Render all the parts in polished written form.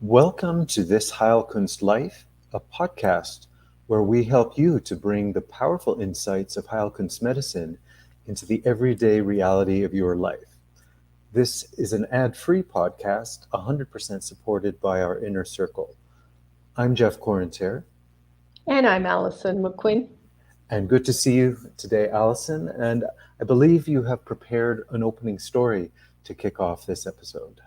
Welcome to This Heilkunst Life, a podcast where we help you to bring the powerful insights of Heilkunst medicine into the everyday reality of your life. This is an ad-free podcast, 100% supported by our inner circle. I'm Jeff Corinter. And I'm Allison McQueen. And good to see you today, Allison. And I believe you have prepared an opening story to kick off this episode.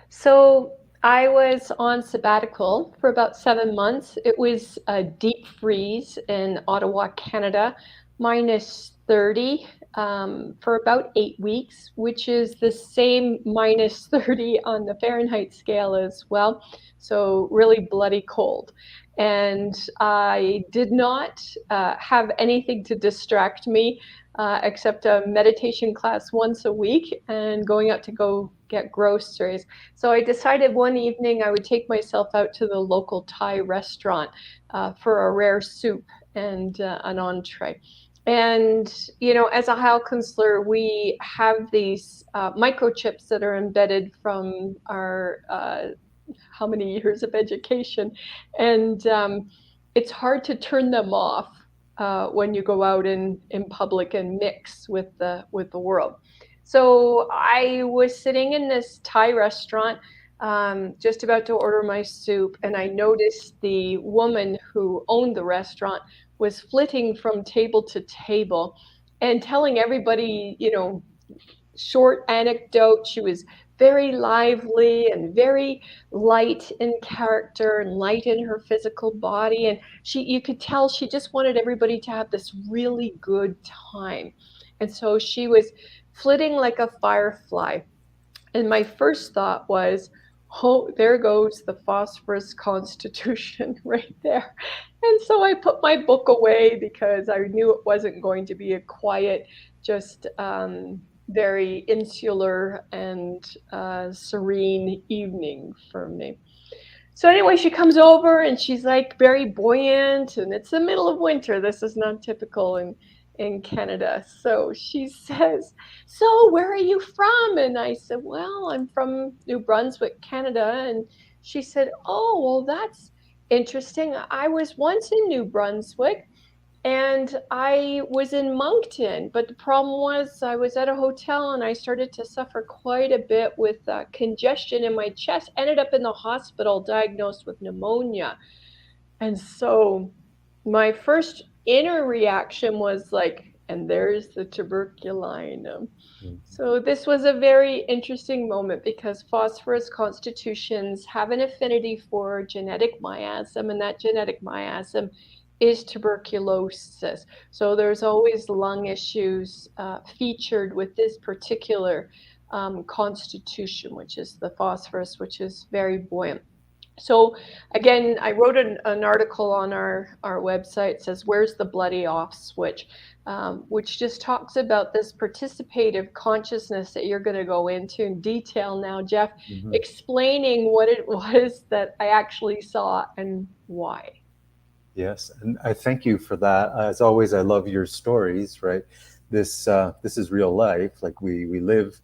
So I was on sabbatical for about 7 months. It was a deep freeze in Ottawa, Canada, minus 30 for about 8 weeks, which is the same minus 30 on the Fahrenheit scale as well. So really bloody cold. And I did not have anything to distract me except a meditation class once a week and going out to go get groceries. So I decided one evening I would take myself out to the local Thai restaurant for a rare soup and an entree. And, as a Heil counselor, we have these microchips that are embedded from our how many years of education. And it's hard to turn them off when you go out in public and mix with the world. So I was sitting in this Thai restaurant, just about to order my soup, and I noticed the woman who owned the restaurant was flitting from table to table and telling everybody, short anecdote. She was very lively and very light in character and light in her physical body. And you could tell she just wanted everybody to have this really good time. And so she was flitting like a firefly. And my first thought was, oh, there goes the phosphorus constitution right there. And so I put my book away because I knew it wasn't going to be a quiet, just very insular and serene evening for me. So anyway, she comes over and she's like very buoyant, and it's the middle of winter. This is not typical in Canada. So she says, "So where are you from?" And I said, "Well, I'm from New Brunswick, Canada." And she said, "Oh, well, that's interesting. I was once in New Brunswick and I was in Moncton, but the problem was I was at a hotel and I started to suffer quite a bit with congestion in my chest. Ended up in the hospital diagnosed with pneumonia. And so my first inner reaction was like, and there's the tuberculinum. So this was a very interesting moment because phosphorus constitutions have an affinity for genetic miasm, and that genetic miasm is tuberculosis. So there's always lung issues featured with this particular constitution, which is the phosphorus, which is very buoyant. So again, I wrote an article on our website. It says, "Where's the bloody off switch?" Which just talks about this participative consciousness that you're going to go into in detail now, Jeff, Mm-hmm. explaining what it was that I actually saw and why. Yes, and I thank you for that. As always, I love your stories, right? This is real life. Like we live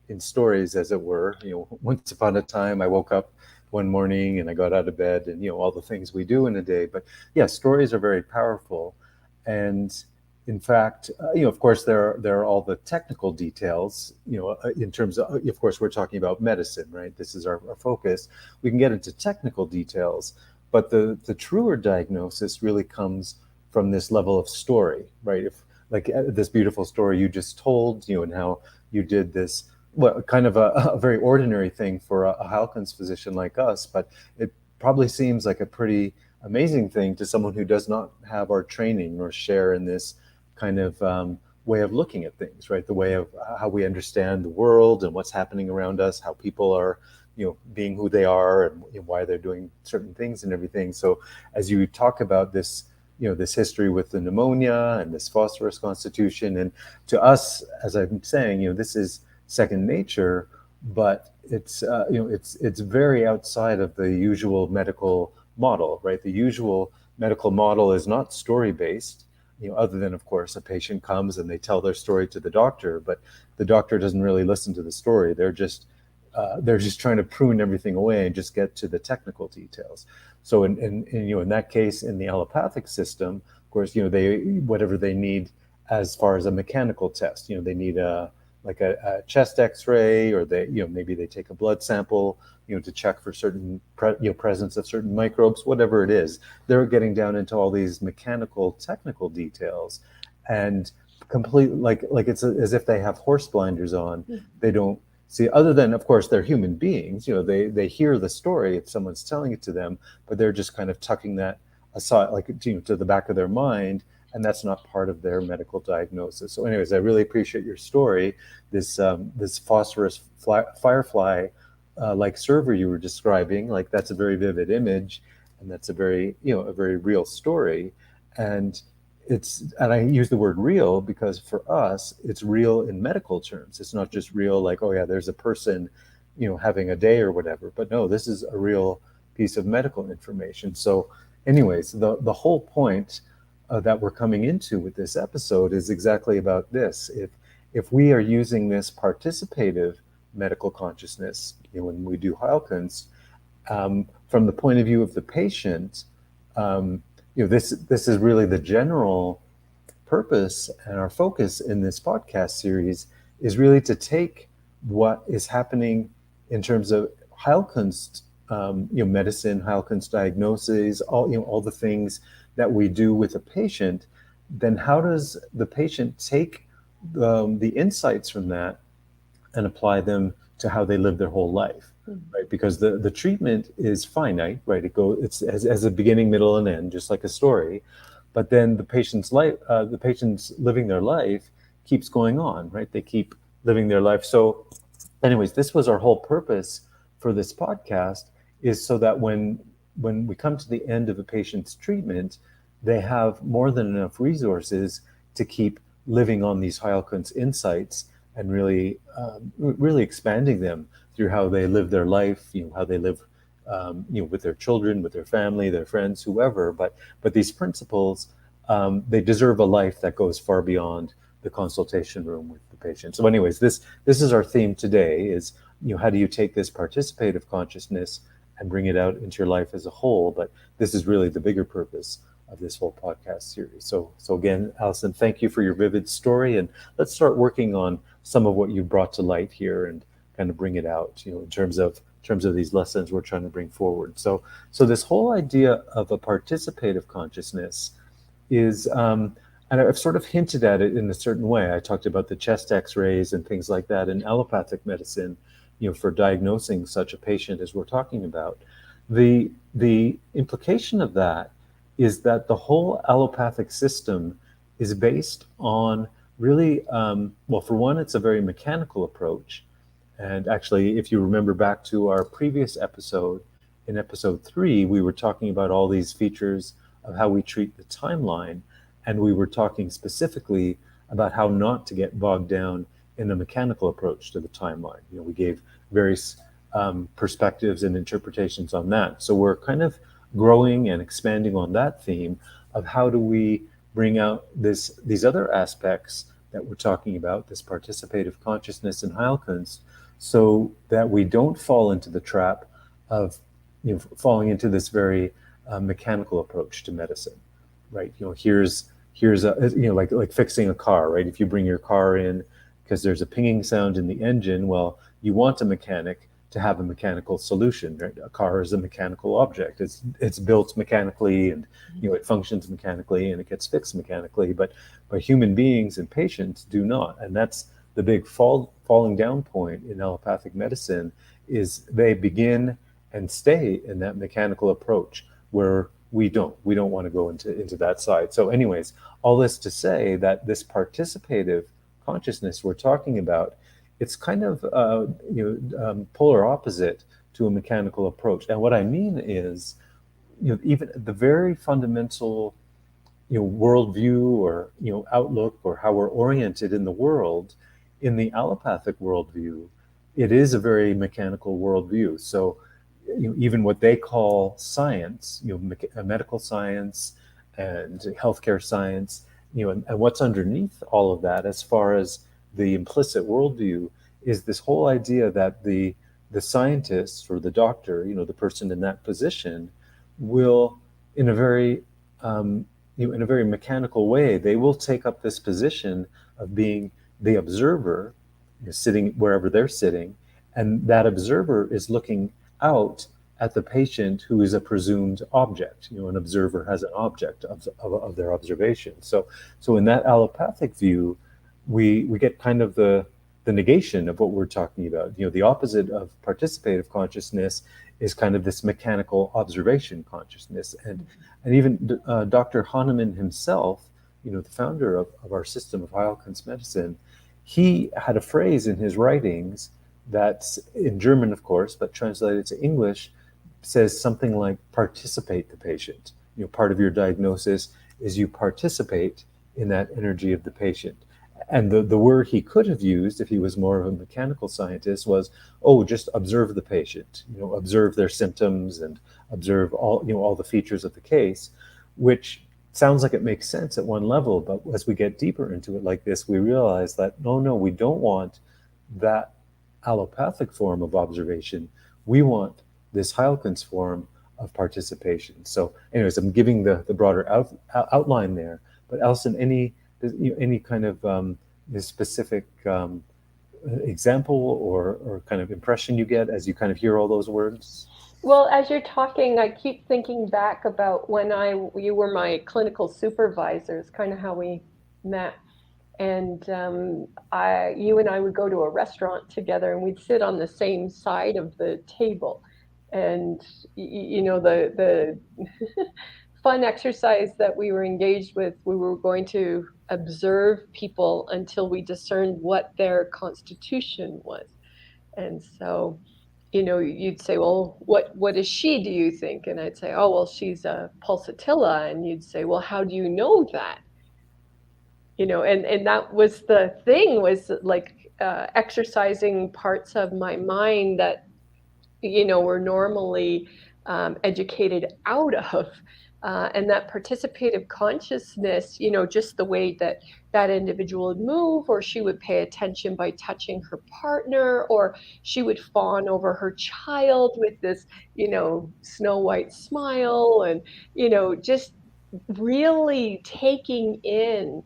in stories, as it were. Once upon a time, I woke up one morning and I got out of bed, and all the things we do in a day. But yeah, stories are very powerful, and in fact, of course, there are all the technical details. In terms of course, we're talking about medicine, right? This is our focus. We can get into technical details, but the truer diagnosis really comes from this level of story, right? If like this beautiful story you just told, and how you did this, well, kind of a very ordinary thing for a Heilkunst physician like us, but it probably seems like a pretty amazing thing to someone who does not have our training or share in this kind of way of looking at things, right? The way of how we understand the world and what's happening around us, how people are being who they are, and why they're doing certain things and everything. So as you talk about this, this history with the pneumonia and this phosphorus constitution, and to us, as I'm saying, this is second nature, but it's very outside of the usual medical model, right? The usual medical model is not story based, other than, of course, a patient comes and they tell their story to the doctor, but the doctor doesn't really listen to the story. They're just they're just trying to prune everything away and just get to the technical details. So in that case, in the allopathic system, of course, they whatever they need as far as a mechanical test, they need a chest X-ray, or they maybe they take a blood sample, to check for certain presence of certain microbes, whatever it is. They're getting down into all these mechanical, technical details, and completely like it's as if they have horse blinders on. They don't see, other than, of course, they're human beings. They hear the story if someone's telling it to them, but they're just kind of tucking that aside, like to the back of their mind, and that's not part of their medical diagnosis. So, anyways, I really appreciate your story. This phosphorus firefly like server you were describing, like that's a very vivid image, and that's a very real story. And I use the word real because for us it's real in medical terms. It's not just real like, oh yeah, there's a person having a day or whatever, but no, this is a real piece of medical information. So anyways, the whole point that we're coming into with this episode is exactly about this. If we are using this participative medical consciousness, when we do Heilkunst, from the point of view of the patient, this is really the general purpose, and our focus in this podcast series is really to take what is happening in terms of Heilkunst, medicine, Heilkunst diagnoses, all the things that we do with a patient. Then how does the patient take the insights from that and apply them to how they live their whole life, right? Because the treatment is finite, right? It's as a beginning, middle, and end, just like a story. But then the patient's life, the patient's living their life keeps going on, right? They keep living their life. So, anyways, this was our whole purpose for this podcast, is so that when we come to the end of a patient's treatment, they have more than enough resources to keep living on these Heilkunst insights and really expanding them through how they live their life, how they live, with their children, with their family, their friends, whoever. But these principles, they deserve a life that goes far beyond the consultation room with the patient. So, anyways, this is our theme today: is how do you take this participative consciousness and bring it out into your life as a whole? But this is really the bigger purpose of this whole podcast series. So again, Alison, thank you for your vivid story, and let's start working on some of what you brought to light here and kind of bring it out, in terms of these lessons we're trying to bring forward. So this whole idea of a participative consciousness is, and I've sort of hinted at it in a certain way. I talked about the chest X-rays and things like that in allopathic medicine, for diagnosing such a patient as we're talking about. The implication of that is that the whole allopathic system is based on really, well, for one, it's a very mechanical approach. And actually, if you remember back to our previous episode, in episode 3, we were talking about all these features of how we treat the timeline. And we were talking specifically about how not to get bogged down in a mechanical approach to the timeline. We gave various perspectives and interpretations on that. So we're kind of growing and expanding on that theme of how do we bring out these other aspects that we're talking about, this participative consciousness in Heilkunst, so that we don't fall into the trap of falling into this very mechanical approach to medicine, right? Here's a, like fixing a car, right? If you bring your car in because there's a pinging sound in the engine, well, you want a mechanic to have a mechanical solution, right? A car is a mechanical object. It's built mechanically, and it functions mechanically, and it gets fixed mechanically. But human beings and patients do not, and that's the big falling down point in allopathic medicine. Is they begin and stay in that mechanical approach where we don't want to go into that side. So, anyways, all this to say that this participative consciousness we're talking about, it's kind of polar opposite to a mechanical approach. And what I mean is, even the very fundamental, worldview or outlook, or how we're oriented in the world, in the allopathic worldview, it is a very mechanical worldview. So, even what they call science, medical science and healthcare science, and what's underneath all of that, as far as the implicit worldview, is this whole idea that the the scientist or the doctor, the person in that position, will, in a very in a very mechanical way, they will take up this position of being the observer, sitting wherever they're sitting, and that observer is looking out at the patient who is a presumed object. An observer has an object of their observation. So in that allopathic view, we get kind of the negation of what we're talking about. The opposite of participative consciousness is kind of this mechanical observation consciousness. And even Dr. Hahnemann himself, the founder of our system of Heilkunst medicine, he had a phrase in his writings that's in German, of course, but translated to English says something like participate the patient. Part of your diagnosis is you participate in that energy of the patient. And the word he could have used if he was more of a mechanical scientist was, just observe the patient, observe their symptoms and observe all the features of the case, which sounds like it makes sense at one level. But as we get deeper into it like this, we realize that, no, we don't want that allopathic form of observation. We want this Heilkunst form of participation. So anyways, I'm giving the broader outline there, but Alison, any kind of specific example or kind of impression you get as you kind of hear all those words? Well, as you're talking, I keep thinking back about when you were my clinical supervisors, kind of how we met. And you and I would go to a restaurant together, and we'd sit on the same side of the table. And the fun exercise that we were engaged with, we were going to observe people until we discerned what their constitution was. And so, you'd say, well, what is she, do you think? And I'd say, oh, well, she's a pulsatilla. And you'd say, well, how do you know that? And that was the thing, was like exercising parts of my mind that, were normally educated out of. And that participative consciousness, just the way that individual would move, or she would pay attention by touching her partner, or she would fawn over her child with this, Snow White smile, and, just really taking in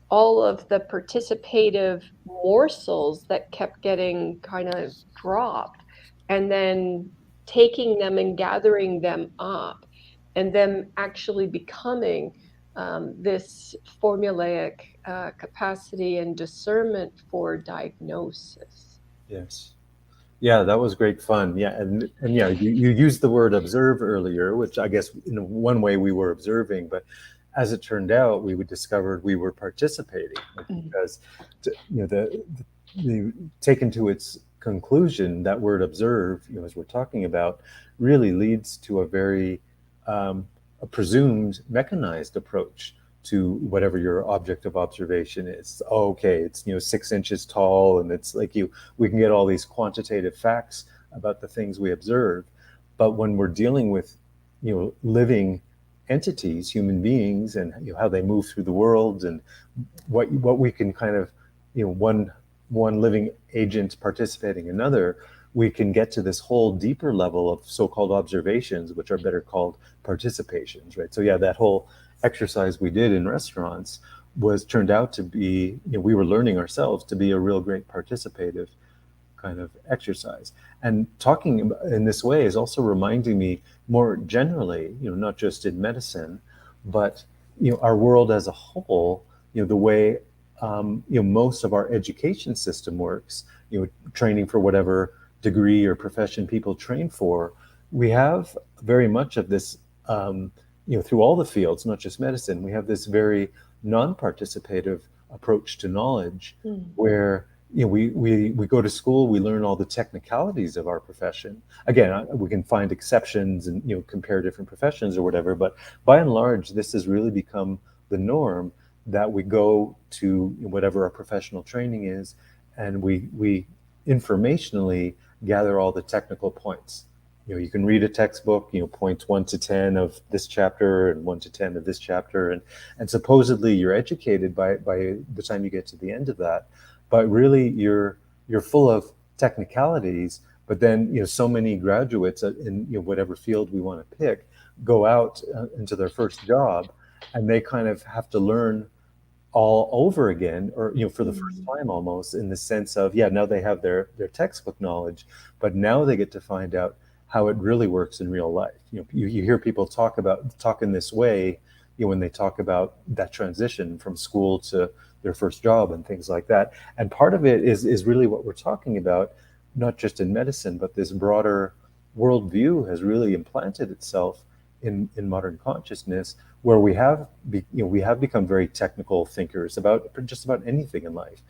all of the participative morsels that kept getting kind of dropped, and then taking them and gathering them up, and them actually becoming this formulaic capacity and discernment for diagnosis. Yes. Yeah, that was great fun. Yeah, and yeah, you used the word observe earlier, which I guess in one way we were observing, but as it turned out, we discovered we were participating, because the taken to its conclusion, that word observe, as we're talking about, really leads to a very a presumed mechanized approach to whatever your object of observation is. Okay, it's 6 inches tall, and it's like we can get all these quantitative facts about the things we observe, but when we're dealing with living entities, human beings, and how they move through the world, and what we can kind of one living agent participating in another, we can get to this whole deeper level of so-called observations, which are better called participations, right? So yeah, that whole exercise we did in restaurants turned out to be, we were learning ourselves to be a real great participative kind of exercise. And talking in this way is also reminding me more generally, not just in medicine, but our world as a whole, the way most of our education system works, training for whatever degree or profession people train for, we have very much of this through all the fields, not just medicine. We have this very non-participative approach to knowledge, where we go to school, we learn all the technicalities of our profession. Again, we can find exceptions and compare different professions or whatever, but by and large, this has really become the norm, that we go to whatever our professional training is, and we informationally gather all the technical points. You can read a textbook, points 1 to 10 of this chapter and 1 to 10 of this chapter, and supposedly you're educated by the time you get to the end of that. But really, you're full of technicalities, But then, so many graduates in whatever field we want to pick go out into their first job, and they kind of have to learn all over again, or for the first Mm. time almost, in the sense of, yeah, now they have their textbook knowledge, but now they get to find out how it really works in real life. You hear people talk in this way, when they talk about that transition from school to their first job and things like that. And part of it is really what we're talking about, not just in medicine, but this broader worldview has really implanted itself in modern consciousness, where we have become very technical thinkers about just about anything in life.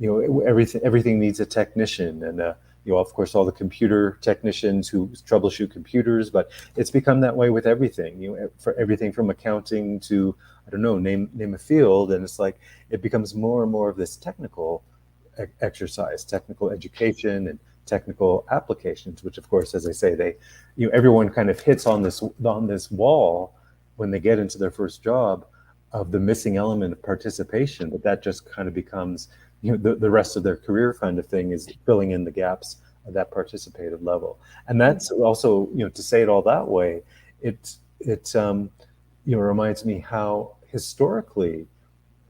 Everything needs a technician, and of course, all the computer technicians who troubleshoot computers. But it's become that way with everything. For everything from accounting to, I don't know, name a field, and it's like it becomes more and more of this technical exercise, technical education, and technical applications. Which, of course, as I say, everyone kind of hits on this wall when they get into their first job of the missing element of participation. But that just kind of becomes, the rest of their career kind of thing is filling in the gaps at that participative level. And that's also, to say it all that way, it reminds me how historically,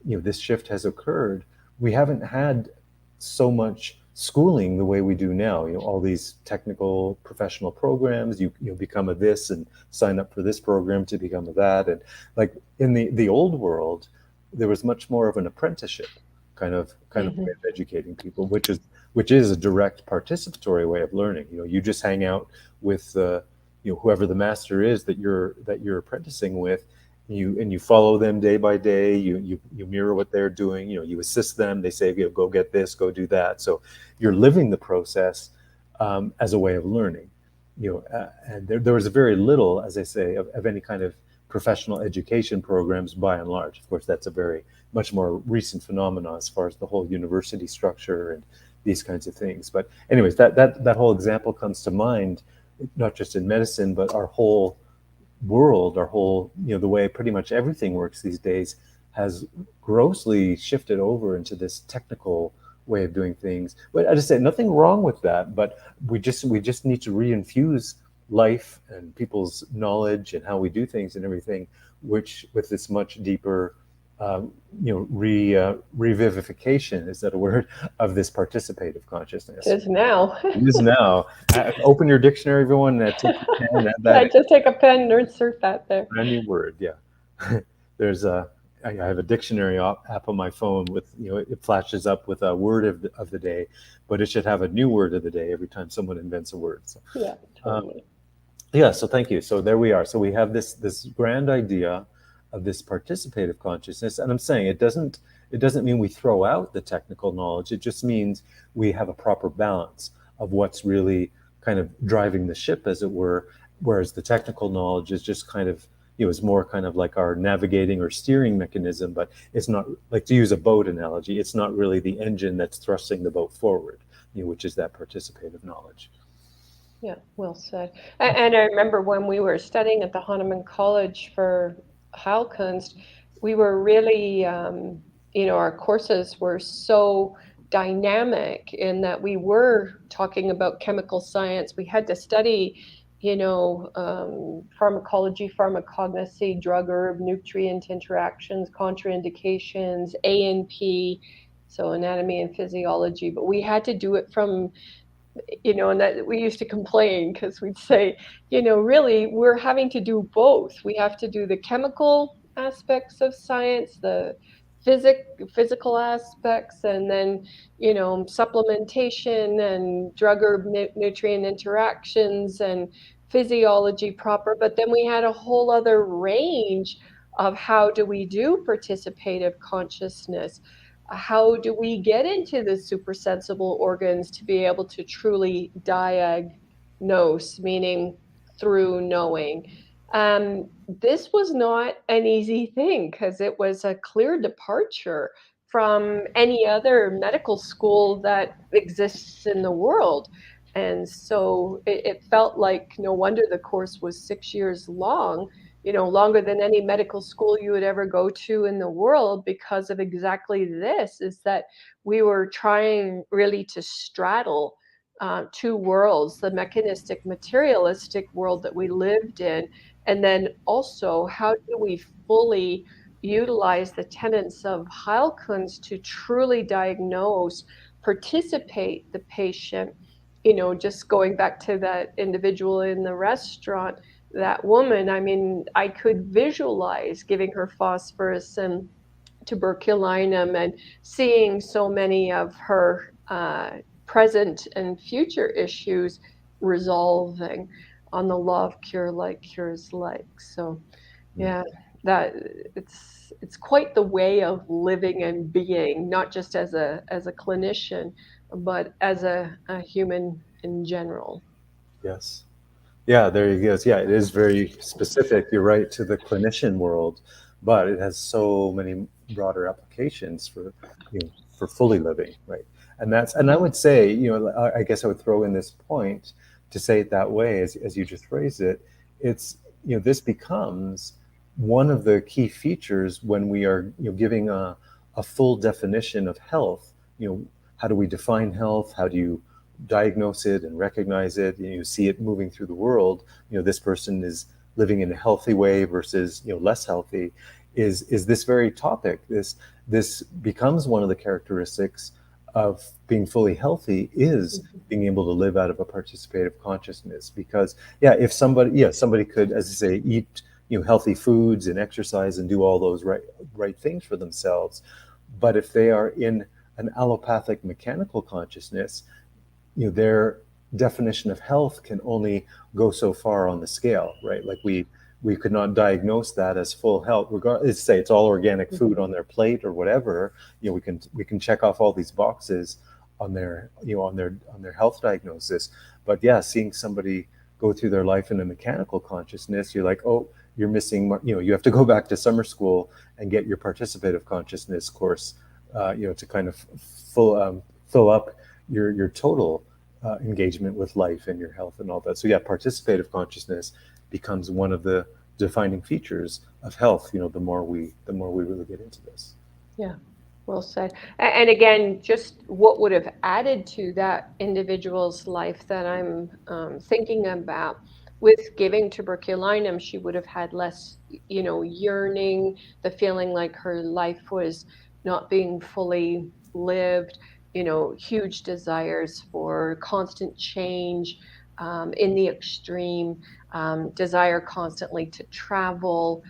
this shift has occurred. We haven't had so much schooling the way we do now. All these technical professional programs. You become a this and sign up for this program to become a that. And like in the old world, there was much more of an apprenticeship kind of way of educating people, which is a direct participatory way of learning. You just hang out with whoever the master is that you're apprenticing with. You follow them day by day. You mirror what they're doing. You assist them. They say, go get this, go do that. So you're living the process as a way of learning. And there was very little, as I say, of any kind of professional education programs by and large. Of course, that's a very much more recent phenomenon as far as the whole university structure and these kinds of things. But anyways, that whole example comes to mind, not just in medicine, but our whole world, our whole, the way pretty much everything works these days has grossly shifted over into this technical way of doing things. But I just say nothing wrong with that, but we just need to reinfuse life and people's knowledge and how we do things and everything, which with this much deeper revivification, is that a word, of this participative consciousness. It is now. It is now. Open your dictionary, everyone, and take a pen. I just take a pen and insert that there. Brand new word, yeah. I have a dictionary app on my phone with, it flashes up with a word of the day, but it should have a new word of the day every time someone invents a word. So, yeah, totally. So thank you. So there we are. So we have this grand idea of this participative consciousness, and I'm saying it doesn't mean we throw out the technical knowledge. It just means we have a proper balance of what's really kind of driving the ship, as it were, whereas the technical knowledge is just kind of, is more kind of like our navigating or steering mechanism, but it's not, like, to use a boat analogy, it's not really the engine that's thrusting the boat forward, which is that participative knowledge. Yeah, well said. And I remember when we were studying at the Hahnemann College for Heilkunst, we were really, our courses were so dynamic in that we were talking about chemical science. We had to study, pharmacology, pharmacognosy, drug herb, nutrient interactions, contraindications, A&P, so anatomy and physiology. But we had to do it from and that we used to complain because we'd say, really, we're having to do both. We have to do the chemical aspects of science, the physical aspects, and then, supplementation and drug or nutrient interactions and physiology proper. But then we had a whole other range of how do we do participative consciousness, how do we get into the supersensible organs to be able to truly diagnose, meaning through knowing. This was not an easy thing because it was a clear departure from any other medical school that exists in the world. And so it felt like no wonder the course was 6 years long, longer than any medical school you would ever go to in the world, because of exactly this, is that we were trying really to straddle two worlds, the mechanistic, materialistic world that we lived in, and then also how do we fully utilize the tenets of Heilkunst to truly diagnose, participate the patient. Just going back to that individual in the restaurant, that woman, I mean, I could visualize giving her phosphorus and tuberculinum and seeing so many of her present and future issues resolving on the law of cure like cures like. So yeah, that it's quite the way of living and being, not just as a clinician, but as a human in general. Yes. Yeah, there you go. Yeah, it is very specific. You're right, to the clinician world, but it has so many broader applications for for fully living, right? And I would say, I guess I would throw in this point to say it that way, as you just phrased it. It's this becomes one of the key features when we are giving a full definition of health. How do we define health? How do you diagnose it and recognize it? You see it moving through the world. This person is living in a healthy way versus less healthy. Is this very topic? This becomes one of the characteristics of being fully healthy, is being able to live out of a participative consciousness. Because if somebody could, as I say, eat healthy foods and exercise and do all those right things for themselves, but if they are in an allopathic mechanical consciousness, their definition of health can only go so far on the scale, right? Like we could not diagnose that as full health. Regardless, say it's all organic food on their plate or whatever. We can check off all these boxes on their on their health diagnosis. But seeing somebody go through their life in a mechanical consciousness, you're like, oh, you're missing. You have to go back to summer school and get your participative consciousness course. To kind of fill up your total engagement with life and your health and all that. So participative consciousness becomes one of the defining features of health. The more we really get into this. Yeah, well said. And again, just what would have added to that individual's life that I'm thinking about, with giving tuberculinum, she would have had less, yearning, the feeling like her life was not being fully lived, huge desires for constant change, in the extreme, desire constantly to travel,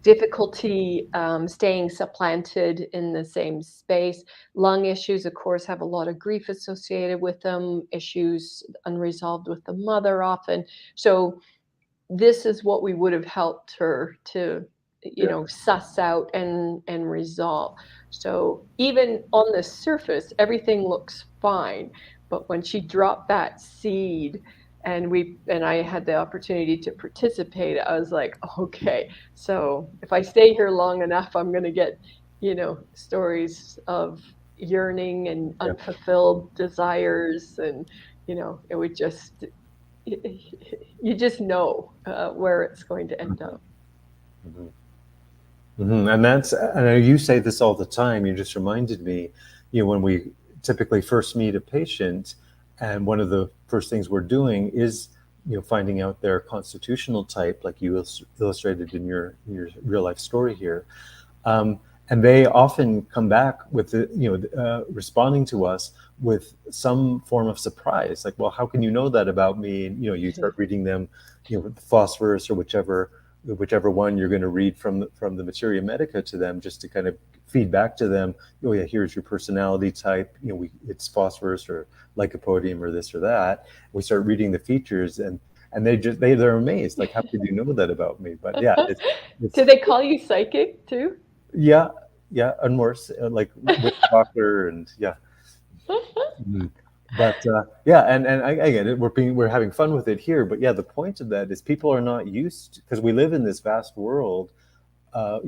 difficulty staying supplanted in the same space. Lung issues, of course, have a lot of grief associated with them, issues unresolved with the mother often. So this is what we would have helped her to suss out and resolve. So even on the surface, everything looks fine, but when she dropped that seed and I had the opportunity to participate, I was like, okay, so if I stay here long enough, I'm going to get stories of yearning and unfulfilled desires, and it would just, you just know where it's going to end up. Mm-hmm. Mm-hmm. And you say this all the time. You just reminded me, when we typically first meet a patient, and one of the first things we're doing is, finding out their constitutional type, like you illustrated in your real life story here. And they often come back with responding to us with some form of surprise, like, well, how can you know that about me? And you start reading them, phosphorus or whichever one you're going to read from the materia medica to them, just to kind of feed back to them, oh yeah, here's your personality type, it's phosphorus or lycopodium or this or that. We start reading the features, and they're amazed, like, how could you know that about me? But it's do they call you psychic too? Yeah, and worse, like with doctor, and But and I get it. We're having fun with it here, but the point of that is people are not used, because we live in this vast world, a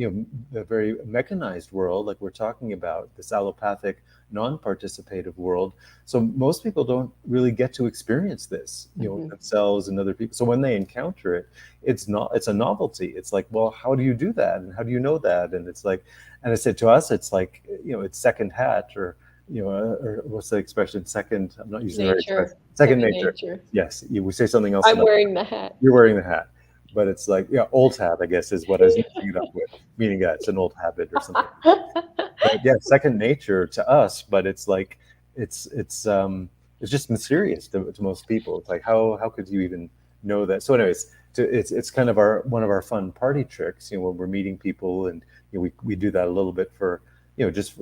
very mechanized world, like we're talking about, this allopathic, non-participative world. So most people don't really get to experience this, themselves and other people. So when they encounter it, it's a novelty. It's like, well, how do you do that, and how do you know that? And it's like, and I said, to us, it's like, it's second hat, or or what's the expression? Second, I'm not using the right expression. Nature, Second second nature. nature. Yes, we say something else I'm about wearing the hat. you're wearing the hat, but it's like, yeah, old hat, I guess, is what I was mixing it up with, meaning that it's an old habit or something. But yeah, second nature to us, but it's like it's it's um it's just mysterious to most people. It's like how could you even know that? So, anyways, it's kind of our one of our fun party tricks, when we're meeting people, and we do that a little bit for just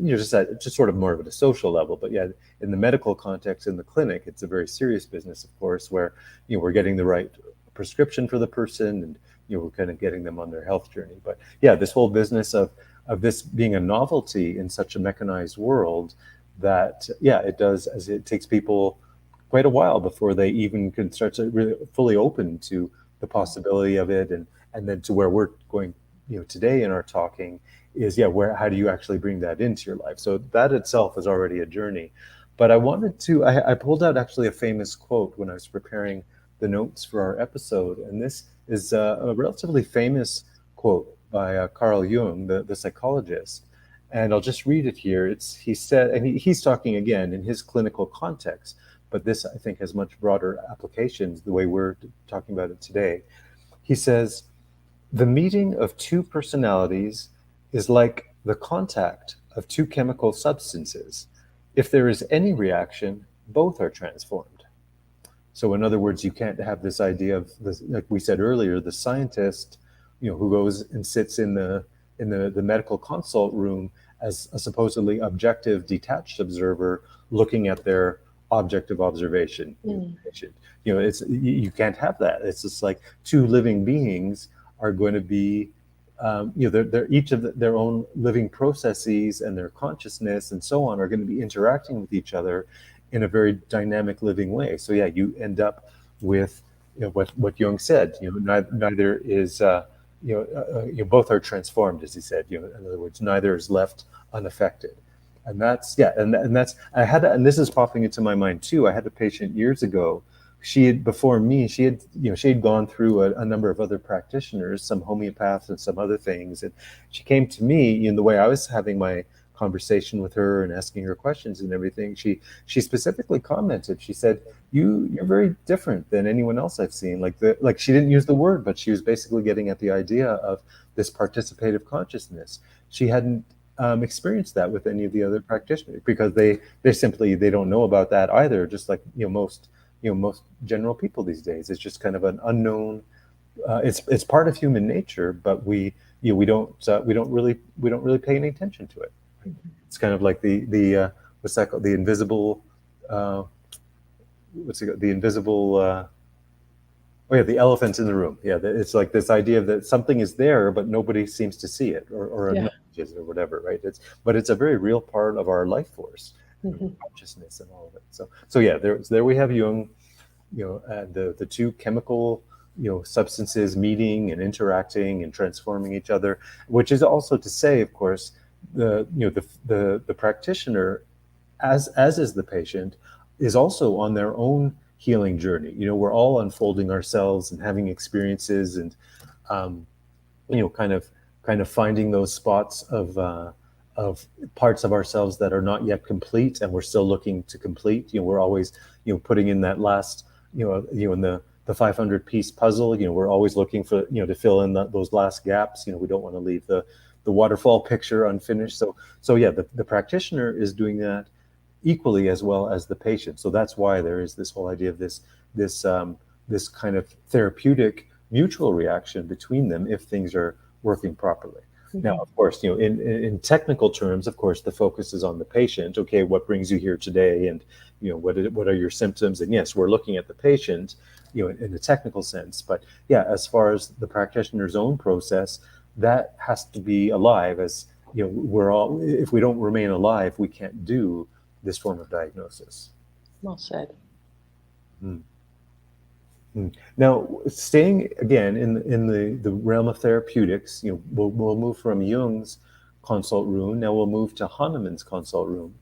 sort of more of at a social level. But yeah, in the medical context, in the clinic, it's a very serious business, of course, where we're getting the right prescription for the person, and we're kind of getting them on their health journey. But yeah, this whole business of this being a novelty in such a mechanized world, that yeah, it does, as it takes people quite a while before they even can start to really fully open to the possibility of it. And then to where we're going today in our talking is, yeah, where how do you actually bring that into your life? So that itself is already a journey. But I pulled out actually a famous quote when I was preparing the notes for our episode, and this is a relatively famous quote by Carl Jung, the psychologist. And I'll just read it here. He said, and he's talking again in his clinical context, but this I think has much broader applications the way we're talking about it today. He says, the meeting of two personalities is like the contact of two chemical substances. If there is any reaction, both are transformed. So in other words, you can't have this idea of this, like we said earlier, the scientist, who goes and sits in the medical consult room as a supposedly objective, detached observer looking at their objective observation. Patient. You can't have that. It's just like two living beings are going to be, they're each of their own living processes, and their consciousness and so on are going to be interacting with each other in a very dynamic living way. So yeah, you end up with what Jung said. Neither is both are transformed, as he said. In other words, neither is left unaffected. And that's and that's and this is popping into my mind too. I had a patient years ago. She had, before me, she had gone through a number of other practitioners, some homeopaths and some other things, and she came to me in the way I was having my conversation with her and asking her questions and everything. She specifically commented. She said, "You're very different than anyone else I've seen." Like she didn't use the word, but she was basically getting at the idea of this participative consciousness. She hadn't experienced that with any of the other practitioners, because they don't know about that either. Just like most general people these days, it's just kind of an unknown. It's part of human nature, but we don't really pay any attention to it. It's kind of like the what's that called? The invisible. What's it called? The invisible. Oh yeah, the elephant in the room. Yeah, it's like this idea that something is there, but nobody seems to see it or Yeah. acknowledges it or whatever, right? But it's a very real part of our life force, consciousness, and all of it. So yeah, there we have Jung, and the two chemical substances meeting and interacting and transforming each other, which is also to say, of course, the practitioner, as is the patient, is also on their own healing journey. We're all unfolding ourselves and having experiences, and kind of finding those spots of parts of ourselves that are not yet complete, and we're still looking to complete. We're always putting in that last in the 500 piece puzzle. We're always looking for to fill in those last gaps. We don't want to leave the waterfall picture unfinished. So yeah, the practitioner is doing that equally as well as the patient. So that's why there is this whole idea of this kind of therapeutic mutual reaction between them if things are working properly. Now, of course, in technical terms, of course, the focus is on the patient. Okay, what brings you here today, and what are your symptoms? And yes, we're looking at the patient, in a technical sense. But yeah, as far as the practitioner's own process, that has to be alive. As we're all, if we don't remain alive, we can't do this form of diagnosis. Well said. Now, staying again in the realm of therapeutics, we'll move from Jung's consult room. Now we'll move to Hahnemann's consult room,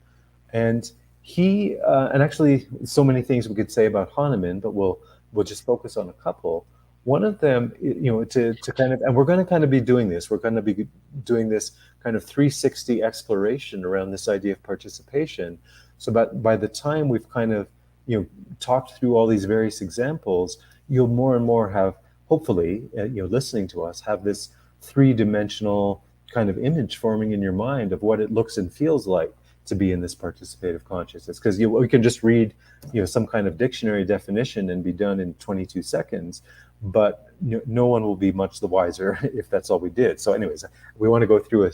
and and actually so many things we could say about Hahnemann, but we'll just focus on a couple. One of them, to kind of, and we're going to kind of be doing this. We're going to be doing this kind of 360 exploration around this idea of participation. So by the time we've kind of, talked through all these various examples, you'll more and more have, hopefully, listening to us, have this three-dimensional kind of image forming in your mind of what it looks and feels like to be in this participative consciousness. Because we can just read, some kind of dictionary definition and be done in 22 seconds, but no one will be much the wiser if that's all we did. So anyways, we want to go through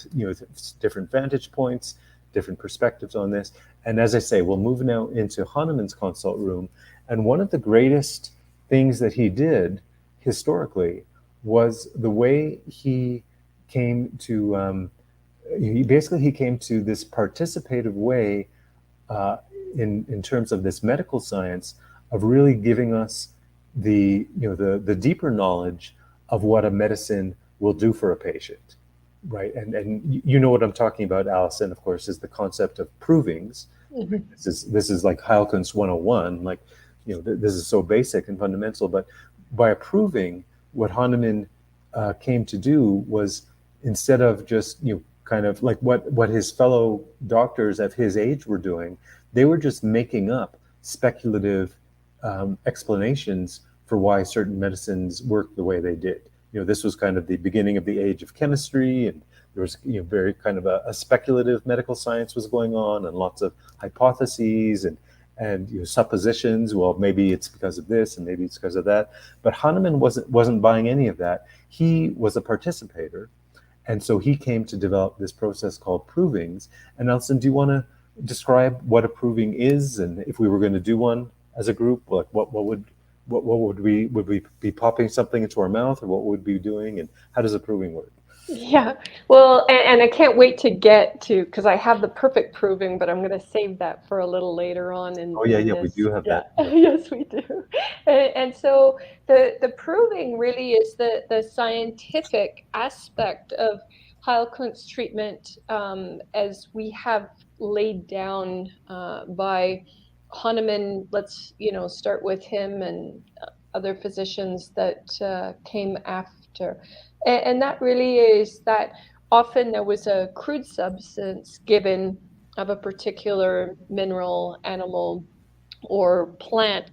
different vantage points, different perspectives on this. And as I say, we'll move now into Hahnemann's consult room. And one of the greatest things that he did historically was the way he came to, he came to this participative way in terms of this medical science of really giving us the deeper knowledge of what a medicine will do for a patient, right? And you know what I'm talking about, Alison, of course, is the concept of provings. Mm-hmm. This is like Heilkunst 101, like, this is so basic and fundamental, but by approving, what Hahnemann came to do was, instead of just, kind of like what his fellow doctors of his age were doing, they were just making up speculative explanations for why certain medicines work the way they did. This was kind of the beginning of the age of chemistry, and there was very kind of a speculative medical science was going on, and lots of hypotheses and suppositions. Well, maybe it's because of this, and maybe it's because of that. But Hahnemann wasn't buying any of that. He was a participator, and so he came to develop this process called provings. And Alison, do you want to describe what a proving is, and if we were going to do one as a group, like what would we be popping something into our mouth, or what would we be doing, and how does a proving work? Yeah, well, and I can't wait to get to, because I have the perfect proving, but I'm going to save that for a little later on in, Oh yeah, in we this. do have Yeah, that. Yeah. yes, we do. And so the proving really is the scientific aspect of Heilkunst treatment, as we have laid down by Hahnemann. Let's start with him and other physicians that came after. And that really is that often there was a crude substance given of a particular mineral, animal, or plant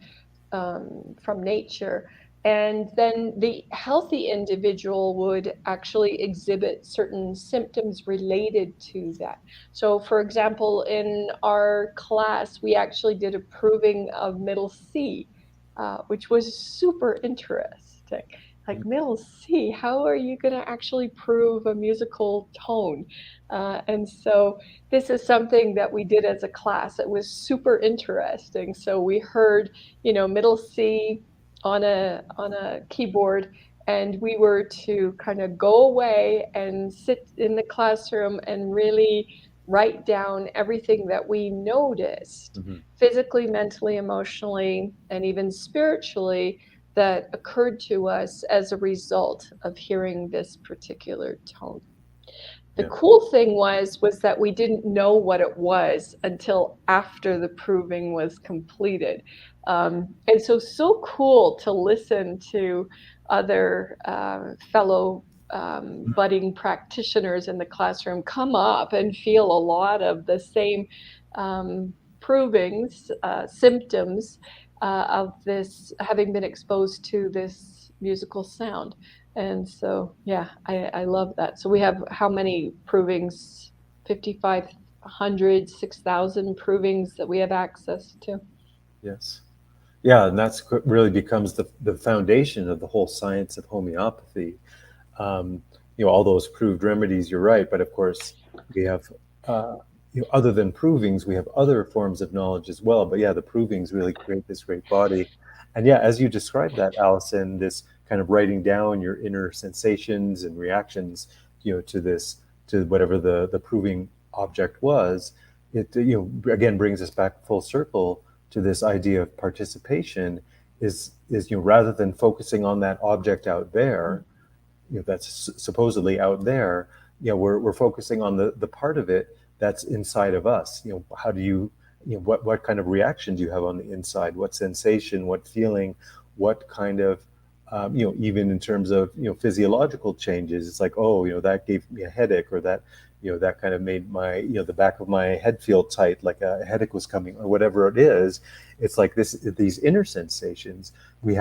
from nature. And then the healthy individual would actually exhibit certain symptoms related to that. So, for example, in our class, we actually did a proving of middle C, which was super interesting. Like, middle C, how are you going to actually prove a musical tone? And so this is something that we did as a class. It was super interesting. So we heard, middle C on a keyboard, and we were to kind of go away and sit in the classroom and really write down everything that we noticed, Mm-hmm. physically, mentally, emotionally, and even spiritually, that occurred to us as a result of hearing this particular tone. The cool thing was that we didn't know what it was until after the proving was completed. And so cool to listen to other fellow budding practitioners in the classroom come up and feel a lot of the same provings, symptoms of this, having been exposed to this musical sound. And so, yeah, I love that. So we have how many provings? 5,500, 6,000 provings that we have access to. Yes. Yeah, and that's really becomes the foundation of the whole science of homeopathy. All those proved remedies, you're right, but of course we have, other than provings, we have other forms of knowledge as well. But yeah, the provings really create this great body. And yeah, as you described that, Alison, this kind of writing down your inner sensations and reactions, to whatever the proving object was, it, again, brings us back full circle to this idea of participation is rather than focusing on that object out there, that's supposedly out there, we're focusing on the part of it that's inside of us. How do what kind of reaction do you have on the inside? What sensation, what feeling, what kind of, even in terms of, physiological changes, it's like, oh, that gave me a headache, or that that kind of made my, the back of my head feel tight, like a headache was coming or whatever it is. It's like these inner sensations we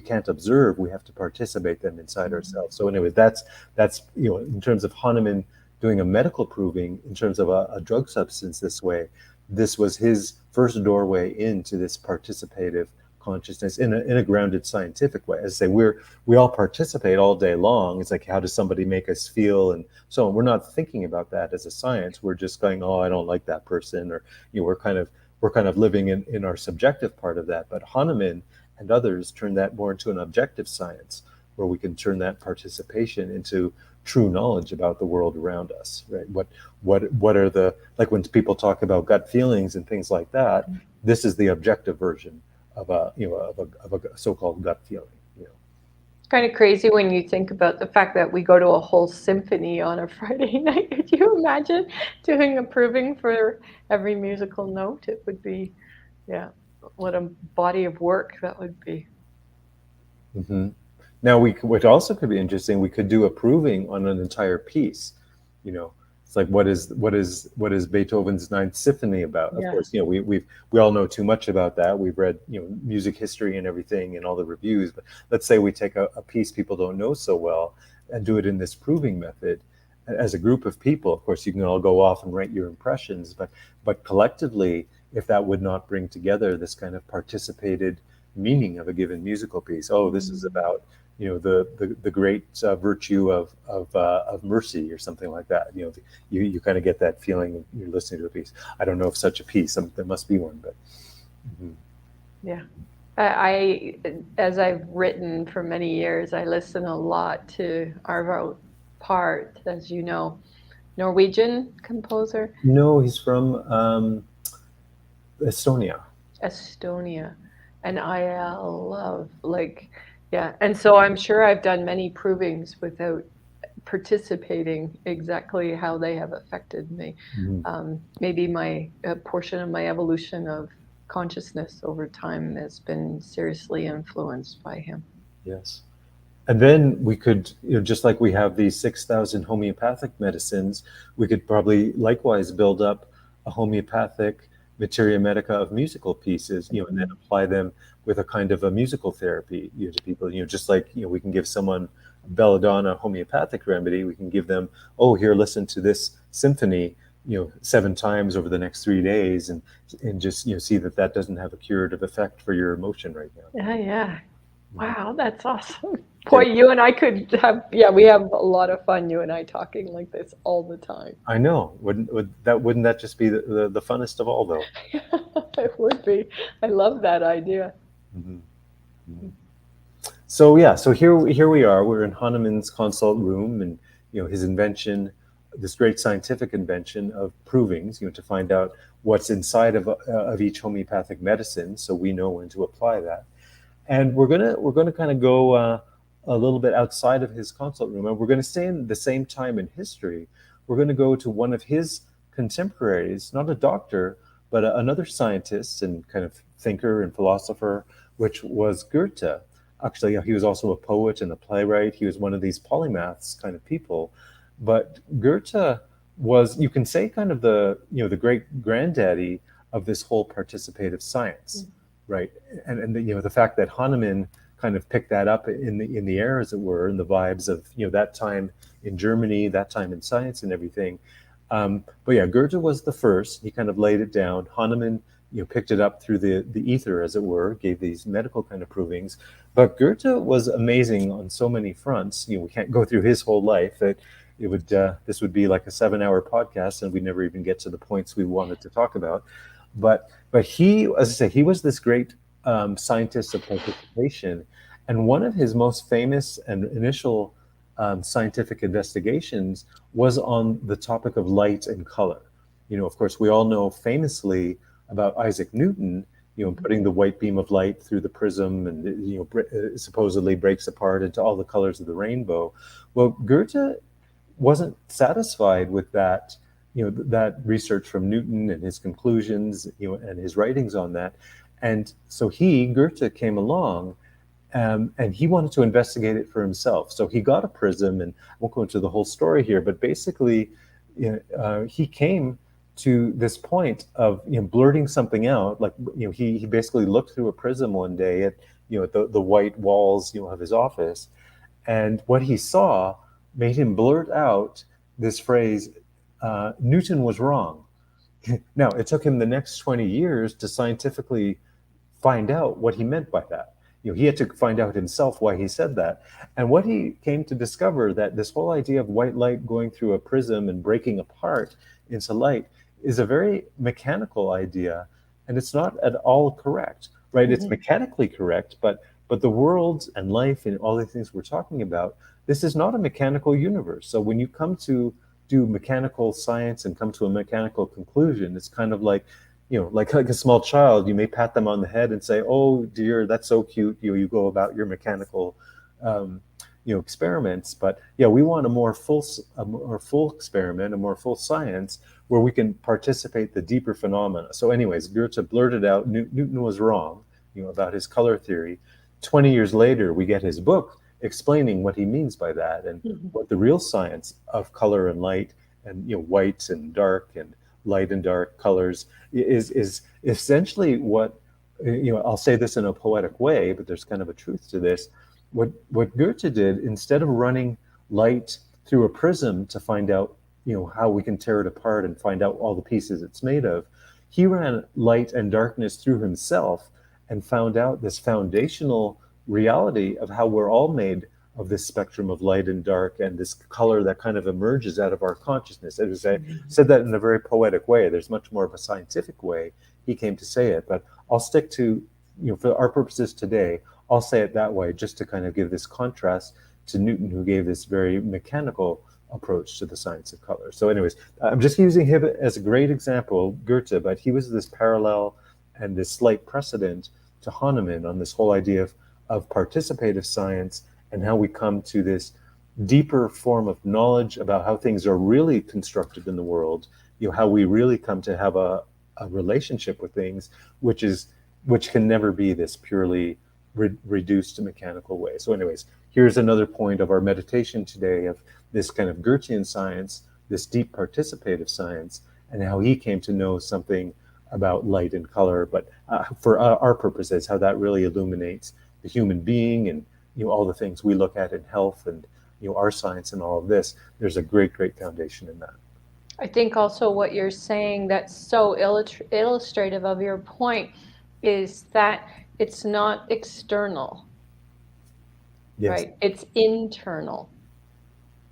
can't observe, we have to participate them inside ourselves. So anyway, that's in terms of Hahnemann doing a medical proving in terms of a drug substance this way, this was his first doorway into this participative consciousness in a grounded scientific way. As I say, we all participate all day long. It's like, how does somebody make us feel? And so we're not thinking about that as a science. We're just going, oh, I don't like that person, or we're kind of living in our subjective part of that. But Hahnemann and others turn that more into an objective science, where we can turn that participation into true knowledge about the world around us, right? What are the, like when people talk about gut feelings and things like that, this is the objective version of a so-called gut feeling. It's kind of crazy when you think about the fact that we go to a whole symphony on a Friday night. Could you imagine doing a proving for every musical note? It would be, yeah, what a body of work that would be. Mm-hmm. Now, what also could be interesting, we could do a proving on an entire piece. It's like, what is Beethoven's Ninth Symphony about? Yeah. Of course, we all know too much about that. We've read music history and everything and all the reviews. But let's say we take a piece people don't know so well and do it in this proving method as a group of people. Of course, you can all go off and write your impressions, but collectively, if that would not bring together this kind of participated meaning of a given musical piece. Oh, this is about the great virtue of mercy or something like that. You kind of get that feeling you're listening to a piece. I don't know if such a piece, there must be one, but yeah. I as I've written for many years, I listen a lot to Arvo Part, as you know, Norwegian composer. No, he's from Estonia. And I love, yeah. And so I'm sure I've done many provings without participating exactly how they have affected me. Maybe a portion of my evolution of consciousness over time has been seriously influenced by him. Yes. And then we could, just like we have these 6,000 homeopathic medicines, we could probably likewise build up a homeopathic materia medica of musical pieces, and then apply them with a kind of a musical therapy, to people, just like, we can give someone belladonna homeopathic remedy, we can give them, oh, here, listen to this symphony, 7 times over the next 3 days, and just, see that doesn't have a curative effect for your emotion right now. Yeah. Wow, that's awesome. Boy, you and I could have, we have a lot of fun, you and I talking like this all the time. I know. Wouldn't that just be the funnest of all, though? It would be. I love that idea. Mm-hmm. Mm-hmm. So here we are. We're in Hahnemann's consult room, and his invention, this great scientific invention of provings, to find out what's inside of each homeopathic medicine, so we know when to apply that. And we're gonna kind of go a little bit outside of his consult room, and we're going to stay in the same time in history. We're going to go to one of his contemporaries, not a doctor, but another scientist and kind of thinker and philosopher, which was Goethe. Actually, he was also a poet and a playwright. He was one of these polymaths kind of people. But Goethe was, you can say, kind of the great granddaddy of this whole participative science, right? And the fact that Hahnemann kind of picked that up in the air, as it were, in the vibes of that time in Germany, that time in science and everything. But yeah, Goethe was the first. He kind of laid it down. Hahnemann, picked it up through the ether, as it were, gave these medical kind of provings. But Goethe was amazing on so many fronts. We can't go through his whole life. This would be like a 7-hour podcast, and we'd never even get to the points we wanted to talk about. But he, as I say, he was this great scientist of participation, and one of his most famous and initial scientific investigations was on the topic of light and color. Of course, we all know famously about Isaac Newton, putting the white beam of light through the prism, and supposedly breaks apart into all the colors of the rainbow. Well, Goethe wasn't satisfied with that, that research from Newton and his conclusions, and his writings on that. And so Goethe came along, and he wanted to investigate it for himself. So he got a prism, and I won't go into the whole story here, but basically he came to this point of blurting something out. Like he basically looked through a prism one day at at the white walls of his office, and what he saw made him blurt out this phrase, Newton was wrong. Now, it took him the next 20 years to scientifically find out what he meant by that. He had to find out himself why he said that. And what he came to discover, that this whole idea of white light going through a prism and breaking apart into light is a very mechanical idea, and it's not at all correct, right? It's mechanically correct, but the world and life and all the things we're talking about, this is not a mechanical universe. So when you come to do mechanical science and come to a mechanical conclusion, it's kind of like, like a small child, you may pat them on the head and say, "Oh dear, that's so cute." You go about your mechanical, experiments. But yeah, we want a more full experiment, a more full science where we can participate the deeper phenomena. So, anyways, Goethe blurted out Newton was wrong, about his color theory. 20 years later, we get his book explaining what he means by that, and what the real science of color and light, and white and dark and light and dark colors is essentially what, I'll say this in a poetic way, but there's kind of a truth to this. What Goethe did, instead of running light through a prism to find out how we can tear it apart and find out all the pieces it's made of, he ran light and darkness through himself and found out this foundational reality of how we're all made of this spectrum of light and dark, and this color that kind of emerges out of our consciousness. As I said that in a very poetic way. There's much more of a scientific way he came to say it, but I'll stick to, for our purposes today, I'll say it that way, just to kind of give this contrast to Newton, who gave this very mechanical approach to the science of color. So anyways, I'm just using him as a great example, Goethe, but he was this parallel and this slight precedent to Hahnemann on this whole idea of participative science, and how we come to this deeper form of knowledge about how things are really constructed in the world, how we really come to have a relationship with things, which can never be this purely reduced to mechanical way. So anyways, here's another point of our meditation today, of this kind of Goethean science, this deep participative science, and how he came to know something about light and color, but for our purposes, how that really illuminates the human being, and all the things we look at in health, and our science and all of this. There's a great foundation in that. I think also what you're saying that's so illustrative of your point is that it's not external, Yes. right? It's internal.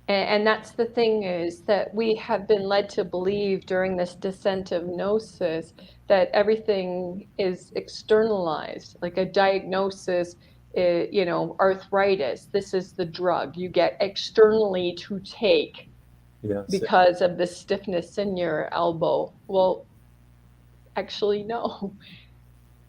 And that's the thing, is that we have been led to believe during this descent of gnosis that everything is externalized, like a diagnosis, arthritis, this is the drug you get externally to take. Yes. Because of the stiffness in your elbow. Well, actually, no.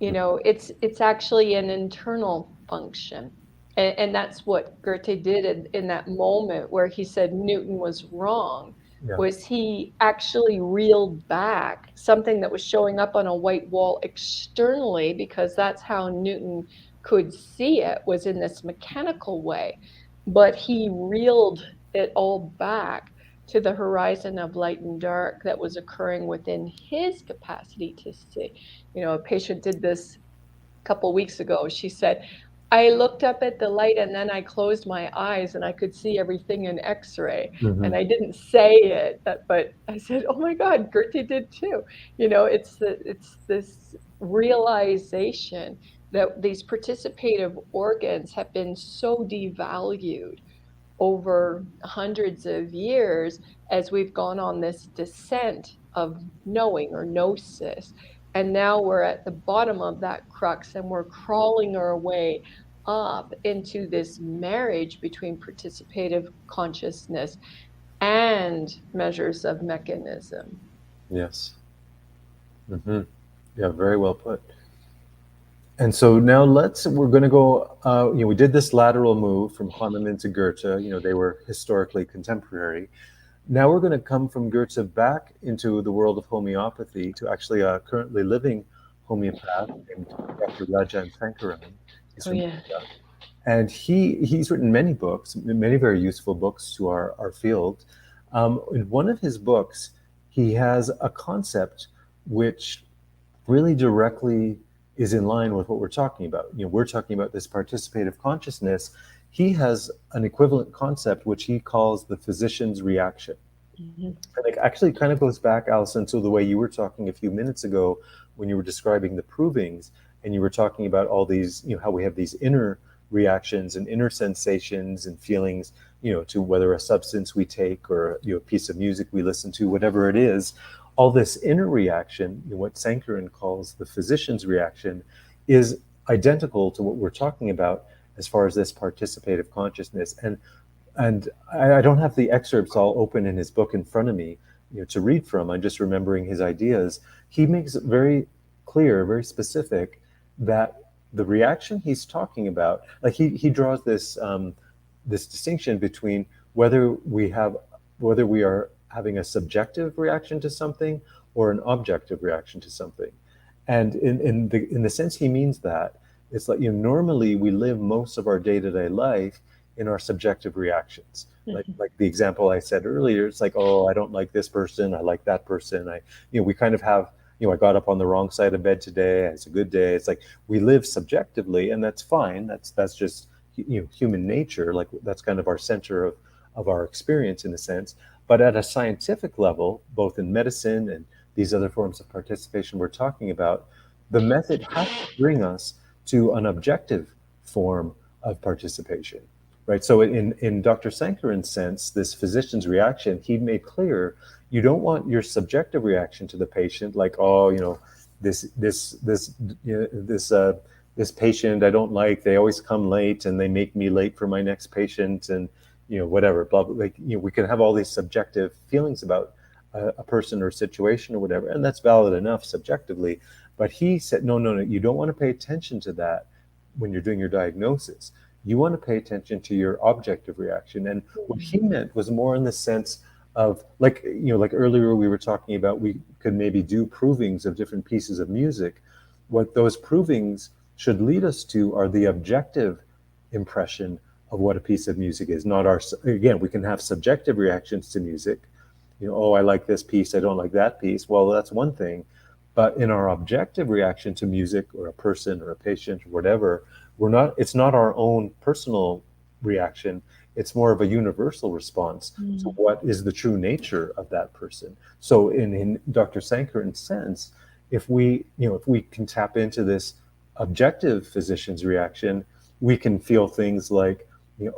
It's actually an internal function. And that's what Goethe did in that moment where he said Newton was wrong. Yeah. Was he actually reeled back something that was showing up on a white wall externally, because that's how Newton could see it, was in this mechanical way. But he reeled it all back to the horizon of light and dark that was occurring within his capacity to see. A patient did this a couple weeks ago. She said, I looked up at the light and then I closed my eyes and I could see everything in X-ray. And I didn't say it, but I said, oh my God, Goethe did too. It's this realization that these participative organs have been so devalued over hundreds of years as we've gone on this descent of knowing, or gnosis. And now we're at the bottom of that crux, and we're crawling our way up into this marriage between participative consciousness and measures of mechanism. Yes. Yeah, very well put. And so now we're going to go, we did this lateral move from Hahnemann to Goethe. They were historically contemporary. Now we're going to come from Goethe back into the world of homeopathy to actually a currently living homeopath named Dr. Rajan Sankaran. Oh, yeah. And he's written many books, many very useful books to our field. In one of his books, he has a concept which really directly is in line with what we're talking about. We're talking about this participative consciousness. He has an equivalent concept which he calls the physician's reaction. Mm-hmm. And it actually kind of goes back, Alison, to the way you were talking a few minutes ago when you were describing the provings, and you were talking about all these, how we have these inner reactions and inner sensations and feelings, to whether a substance we take or a piece of music we listen to, whatever it is. All this inner reaction, what Sankaran calls the physician's reaction, is identical to what we're talking about as far as this participative consciousness. And I don't have the excerpts all open in his book in front of me, to read from. I'm just remembering his ideas. He makes it very clear, very specific, that the reaction he's talking about, like he draws this this distinction between whether we are having a subjective reaction to something or an objective reaction to something. And in the sense he means that, it's like, normally we live most of our day-to-day life in our subjective reactions. Like the example I said earlier, it's like, oh, I don't like this person, I like that person. We kind of have, I got up on the wrong side of bed today, it's a good day. It's like we live subjectively, and that's fine. That's just human nature. Like that's kind of our center of our experience in a sense. But at a scientific level, both in medicine and these other forms of participation we're talking about, the method has to bring us to an objective form of participation, right? So in Dr. Sankaran's sense, this physician's reaction, he made clear, you don't want your subjective reaction to the patient, like, oh, this patient I don't like, they always come late and they make me late for my next patient, and whatever, blah, blah. Like, we can have all these subjective feelings about a person or situation or whatever, and that's valid enough subjectively. But he said, no, you don't want to pay attention to that when you're doing your diagnosis. You want to pay attention to your objective reaction. And what he meant was more in the sense of, like, like earlier we were talking about, we could maybe do provings of different pieces of music. What those provings should lead us to are the objective impression of what a piece of music is. Not our, again, we can have subjective reactions to music. Oh, I like this piece, I don't like that piece. Well, that's one thing. But in our objective reaction to music or a person or a patient or whatever, it's not our own personal reaction. It's more of a universal response to what is the true nature of that person. So in Dr. Sankaran's sense, if we can tap into this objective physician's reaction, we can feel things like,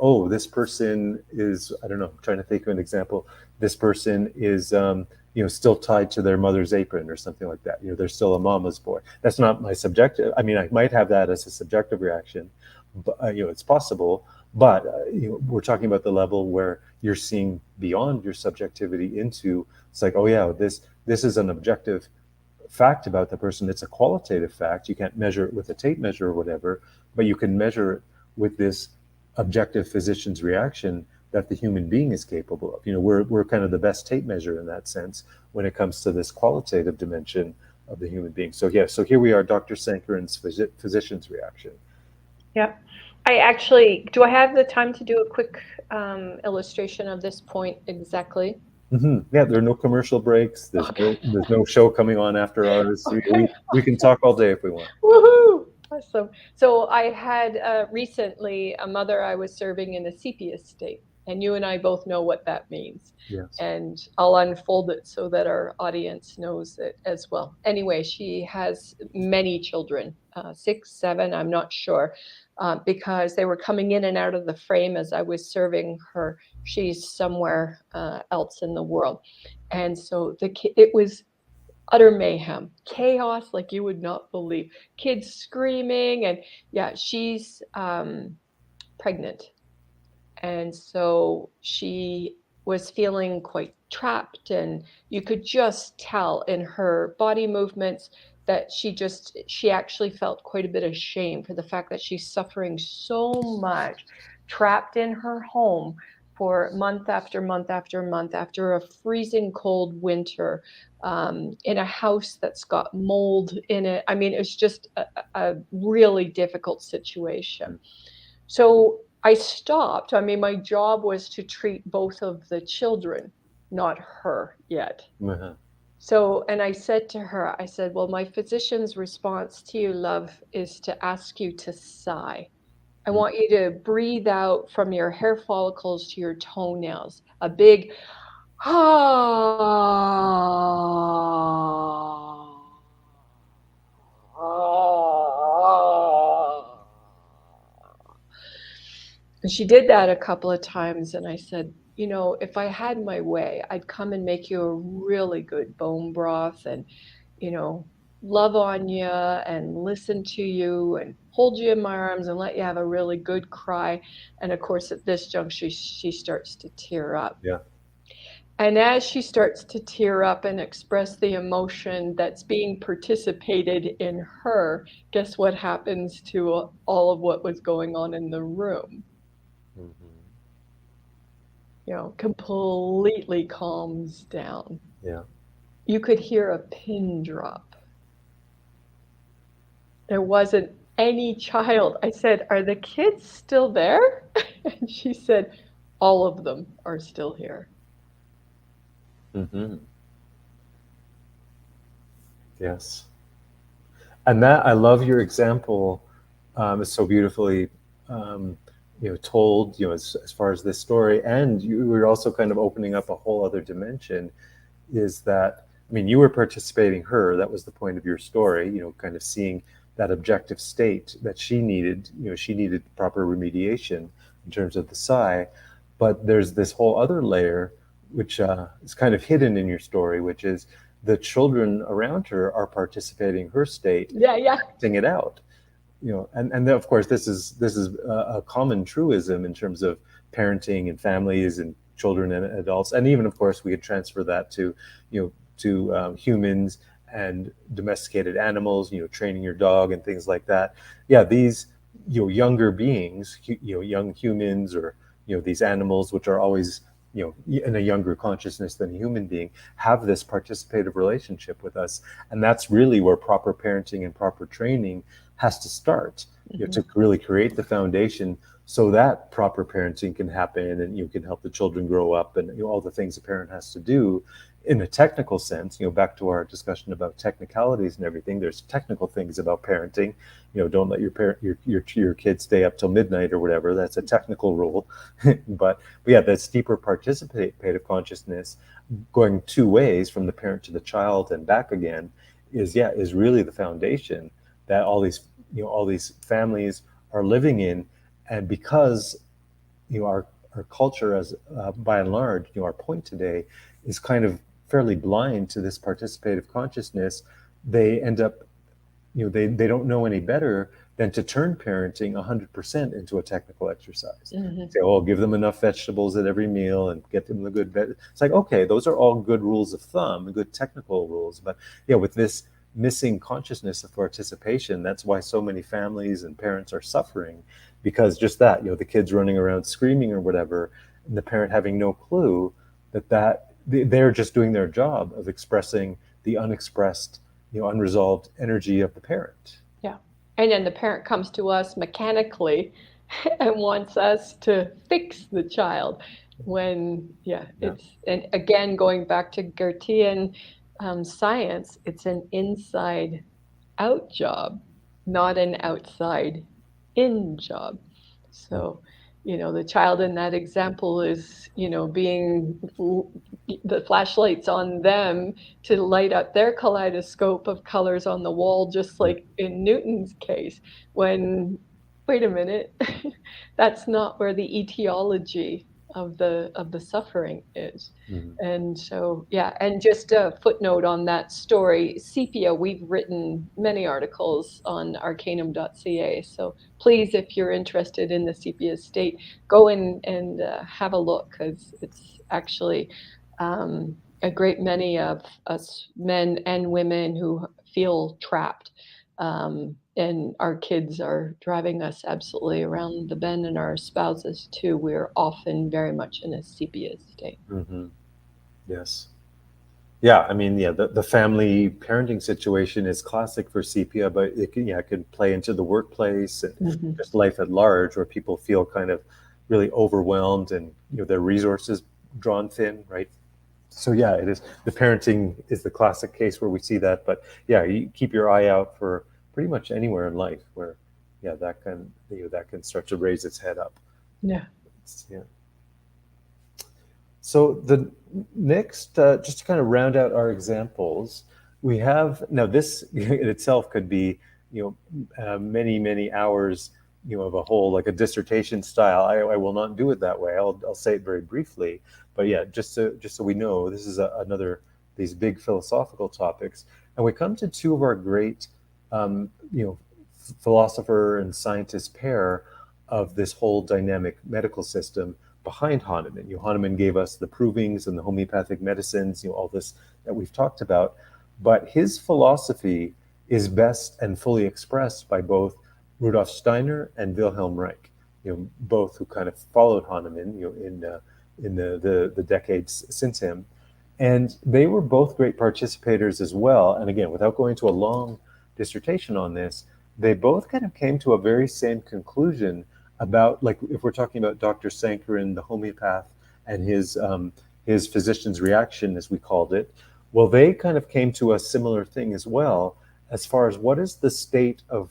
oh, this person is, I don't know, I'm trying to think of an example. This person is, still tied to their mother's apron or something like that. They're still a mama's boy. That's not my subjective. I mean, I might have that as a subjective reaction, but it's possible. But we're talking about the level where you're seeing beyond your subjectivity into, it's like, oh yeah, this is an objective fact about the person. It's a qualitative fact. You can't measure it with a tape measure or whatever, but you can measure it with this objective physician's reaction that the human being is capable of. We're kind of the best tape measure in that sense when it comes to this qualitative dimension of the human being. So here we are, Dr. Sankaran's physician's reaction. Yeah. Do I have the time to do a quick illustration of this point exactly? Mm-hmm. Yeah, there are no commercial breaks. There's no show coming on after ours. Okay. We can talk all day if we want. Woohoo! Awesome. So I had recently a mother I was serving in a sepia state, and you and I both know what that means. Yes. And I'll unfold it so that our audience knows it as well. Anyway, she has many children, 6, 7, I'm not sure, because they were coming in and out of the frame as I was serving her. She's somewhere else in the world. And so it was utter mayhem, chaos like you would not believe, kids screaming. And yeah, she's pregnant, and so she was feeling quite trapped, and you could just tell in her body movements that she actually felt quite a bit of shame for the fact that she's suffering so much, trapped in her home for month after month after month after a freezing cold winter, in a house that's got mold in it. I mean, it was just a really difficult situation. So I stopped. I mean, my job was to treat both of the children. not her yet. Uh-huh. So, and I said to her, I said, well, my physician's response to you, love, is to ask you to sigh. I want you to breathe out from your hair follicles to your toenails. A big ah. And she did that a couple of times. And I said, you know, if I had my way, I'd come and make you a really good bone broth and, you know, love on you and listen to you and hold you in my arms and let you have a really good cry. And of course, at this juncture, she starts to tear up. Yeah. And as she starts to tear up and express the emotion that's being participated in her, guess what happens to all of what was going on in the room? Mm-hmm. You know, completely calms down. Yeah. You could hear a pin drop. There wasn't any child. I said, are the kids still there? And she said, all of them are still here. Mm-hmm. Yes. And that, I love your example. It's so beautifully, um, told, as far as this story, and you were also kind of opening up a whole other dimension. Is that, I mean, you were participating her. That was the point of your story. Kind of seeing that objective state that she needed. She needed proper remediation in terms of the sigh, but there's this whole other layer which is kind of hidden in your story, which is the children around her are participating her state, Yeah, yeah. acting it out. And then, of course, this is a common truism in terms of parenting and families and children and adults, and even, of course, we could transfer that to humans and domesticated animals, training your dog and things like that. Yeah, these younger beings, young humans, or these animals, which are always in a younger consciousness than a human being, have this participative relationship with us. And that's really where proper parenting and proper training has to start, to really create the foundation so that proper parenting can happen, and you can help the children grow up, and all the things a parent has to do in a technical sense. Back to our discussion about technicalities and everything, there's technical things about parenting. Don't let your kids stay up till midnight or whatever. That's a technical rule. but yeah, that's deeper participative consciousness, going two ways, from the parent to the child and back again, is really the foundation that all these families are living in. And because our culture, as by and large, our point today is kind of fairly blind to this participative consciousness, they end up, they don't know any better than to turn parenting 100% into a technical exercise. Say, oh, give them enough vegetables at every meal and get them the good It's like, okay, those are all good rules of thumb, good technical rules. But yeah, with this missing consciousness of participation, that's why so many families and parents are suffering, because just that, the kids running around screaming or whatever, and the parent having no clue that they're just doing their job of expressing the unexpressed, unresolved energy of the parent. Yeah. And then the parent comes to us mechanically and wants us to fix the child when, yeah, Yeah. and again, going back to Goethean science, it's an inside out job, not an outside in job. So, the child in that example is, being the flashlights on them to light up their kaleidoscope of colors on the wall, just like in Newton's case, when, wait a minute, that's not where the etiology of the suffering is. Mhm. And so, yeah, and just a footnote on that story, sepia, we've written many articles on arcanum.ca. So please, if you're interested in the sepia state, go in and have a look, because it's actually a great many of us men and women who feel trapped. And our kids are driving us absolutely around the bend, and our spouses too. We're often very much in a sepia state. Mm-hmm. Yes. Yeah, I mean, yeah, the family parenting situation is classic for sepia, but it can play into the workplace and just life at large, where people feel kind of really overwhelmed, and their resources drawn thin, right? So yeah, it is. The parenting is the classic case where we see that, but yeah, you keep your eye out for pretty much anywhere in life where, yeah, that can start to raise its head up. Yeah. Yeah. So the next, just to kind of round out our examples, we have now this in itself could be, many hours, of a whole like a dissertation style. I will not do it that way. I'll say it very briefly, but yeah, just so we know, this is another these big philosophical topics, and we come to two of our great, um, you know, philosopher and scientist pair of this whole dynamic medical system behind Hahnemann. Hahnemann gave us the provings and the homeopathic medicines, all this that we've talked about. But his philosophy is best and fully expressed by both Rudolf Steiner and Wilhelm Reich, both who kind of followed Hahnemann, in the decades since him. And they were both great participators as well. And again, without going to a long dissertation on this, they both kind of came to a very same conclusion about, like, if we're talking about Dr. Sankarin, the homeopath, and his physician's reaction, as we called it. Well, they kind of came to a similar thing as well, as far as what is the state of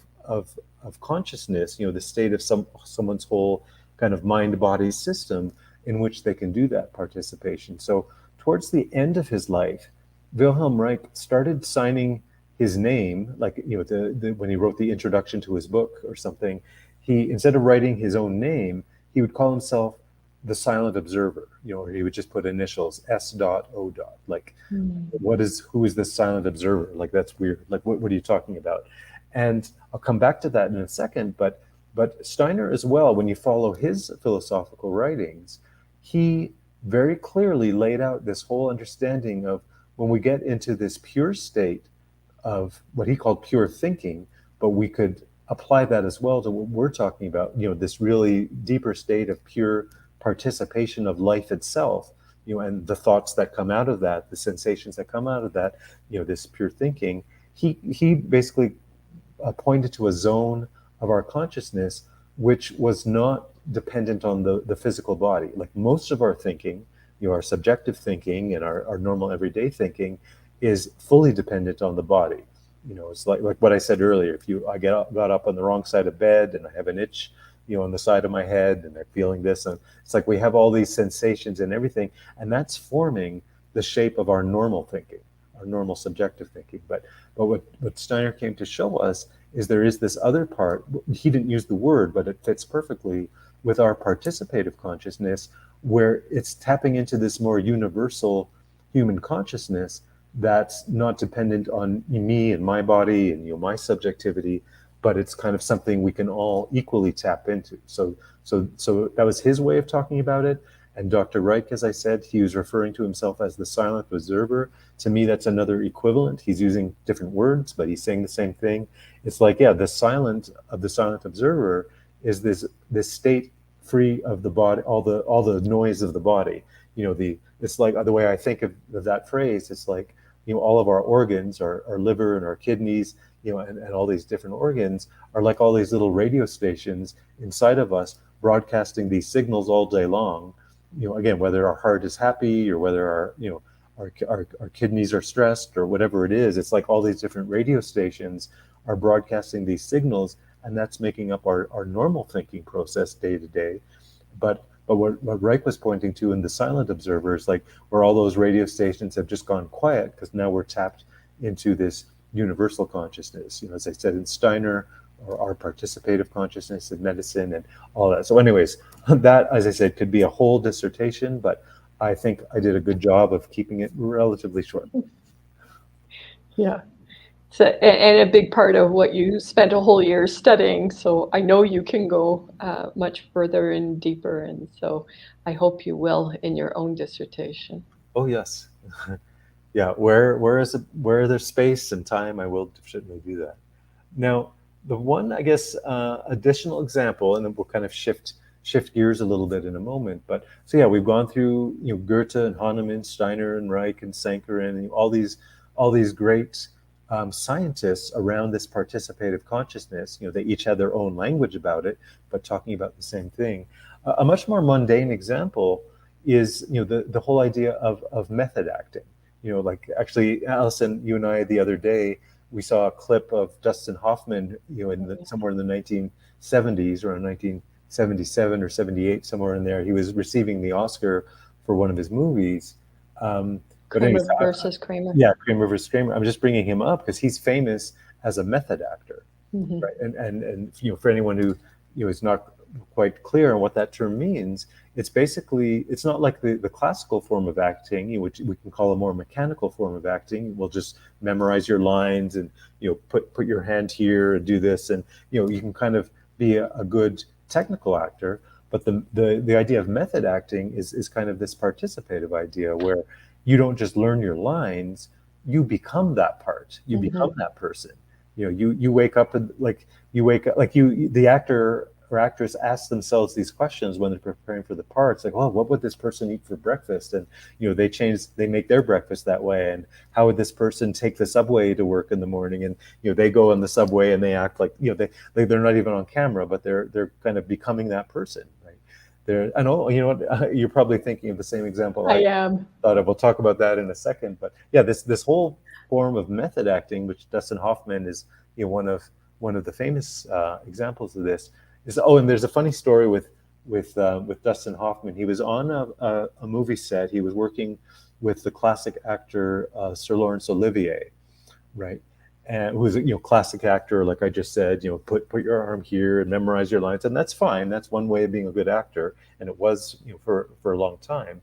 consciousness, the state of someone's whole kind of mind-body system in which they can do that participation. So towards the end of his life, Wilhelm Reich started signing his name, like, when he wrote the introduction to his book or something, he, instead of writing his own name, he would call himself the silent observer, or he would just put initials S.O. Like, who is this silent observer? Like, that's weird. Like, what are you talking about? And I'll come back to that in a second, but Steiner as well, when you follow his philosophical writings, he very clearly laid out this whole understanding of when we get into this pure state of what he called pure thinking, but we could apply that as well to what we're talking about, this really deeper state of pure participation of life itself, and the thoughts that come out of that, the sensations that come out of that, this pure thinking. He basically pointed to a zone of our consciousness which was not dependent on the physical body. Like most of our thinking, our subjective thinking and our normal everyday thinking is fully dependent on the body. It's like what I said earlier. If I got up on the wrong side of bed and I have an itch, on the side of my head, and I'm feeling this, and it's like we have all these sensations and everything, and that's forming the shape of our normal thinking, our normal subjective thinking. But what Steiner came to show us is there is this other part. He didn't use the word, but it fits perfectly with our participative consciousness, where it's tapping into this more universal human consciousness that's not dependent on me and my body and my subjectivity, but it's kind of something we can all equally tap into. So that was his way of talking about it. And Dr. Reich, as I said, he was referring to himself as the silent observer. To me, that's another equivalent. He's using different words, but he's saying the same thing. It's like, yeah, the silent observer is this state free of the body, all the noise of the body. It's like the way I think of that phrase. It's like, all of our organs, our liver and our kidneys, and all these different organs are like all these little radio stations inside of us, broadcasting these signals all day long. Again, whether our heart is happy or whether our kidneys are stressed or whatever it is, it's like all these different radio stations are broadcasting these signals, and that's making up our normal thinking process day to day. But what Reich was pointing to in the silent observer is like where all those radio stations have just gone quiet, because now we're tapped into this universal consciousness. As I said in Steiner, or our participative consciousness in medicine and all that. So anyways, that, as I said, could be a whole dissertation, but I think I did a good job of keeping it relatively short. Yeah. So, and a big part of what you spent a whole year studying. So I know you can go much further and deeper. And so I hope you will in your own dissertation. Oh, yes. Yeah. Where there's space and time, I will certainly do that. Now, the one, I guess, additional example, and then we'll kind of shift gears a little bit in a moment. But so yeah, we've gone through Goethe and Hahnemann, Steiner and Reich and Sankarin, and all these great scientists around this participative consciousness. They each had their own language about it, but talking about the same thing. A much more mundane example is, the whole idea of method acting. Like actually, Allison, you and I the other day, we saw a clip of Dustin Hoffman, somewhere in the 1970s, around 1977 or 78, somewhere in there. He was receiving the Oscar for one of his movies. But anyways, Kramer versus Kramer. yeah, Kramer versus Kramer. I'm just bringing him up because he's famous as a method actor, Mm-hmm. right? And for anyone who is not quite clear on what that term means, it's basically, it's not like the classical form of acting, which we can call a more mechanical form of acting. We'll just memorize your lines and put your hand here and do this, and you can kind of be a good technical actor. But the idea of method acting is kind of this participative idea where you don't just learn your lines, you become that part, you become that person. You wake up and the actor or actress ask themselves these questions when they're preparing for the parts, like, oh, what would this person eat for breakfast? And they make their breakfast that way. And how would this person take the subway to work in the morning? And they go on the subway and they act like they're not even on camera, but they're kind of becoming that person, right? I know, you're probably thinking of the same example I am. thought of. We'll talk about that in a second. But yeah, this whole form of method acting, which Dustin Hoffman is one of the famous examples of this, is, and there's a funny story with Dustin Hoffman. He was on a movie set. He was working with the classic actor Sir Laurence Olivier, right? And who's a classic actor, like I just said, put your arm here and memorize your lines, and that's fine. That's one way of being a good actor, and it was for a long time.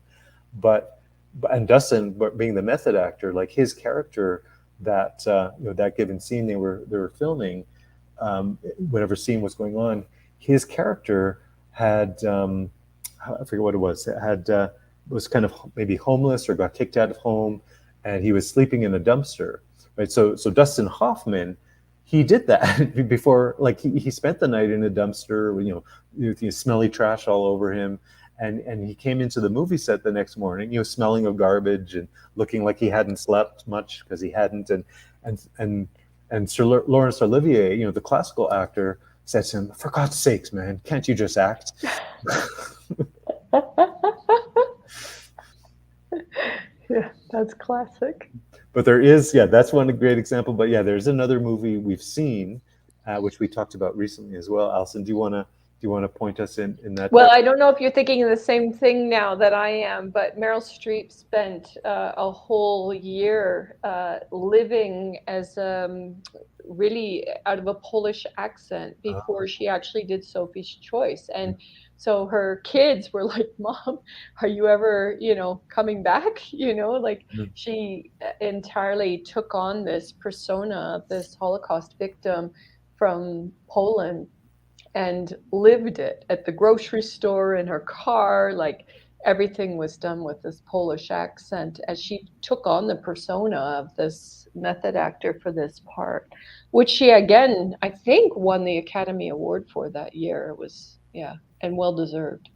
And Dustin, being the method actor, like his character, that that given scene they were filming, whatever scene was going on, his character had I forget what it was kind of maybe homeless or got kicked out of home, and he was sleeping in a dumpster, right? So Dustin Hoffman, he did that before, like he spent the night in a dumpster, with smelly trash all over him. And he came into the movie set the next morning, smelling of garbage and looking like he hadn't slept much because he hadn't. And Sir Laurence Olivier, the classical actor, said to him, "For God's sakes, man, can't you just act?" Yeah, that's classic. But there is, that's one great example. But yeah, there's another movie we've seen, which we talked about recently as well. Alison, do you want to point us in that? Well, I don't know if you're thinking of the same thing now that I am, but Meryl Streep spent a whole year living as really out of a Polish accent before she actually did Sophie's Choice. And so her kids were like, "Mom, are you ever, coming back?" She entirely took on this persona of this Holocaust victim from Poland and lived it at the grocery store, in her car. Like everything was done with this Polish accent as she took on the persona of this method actor for this part, which she again, I think, won the Academy Award for that year. It was, and well deserved.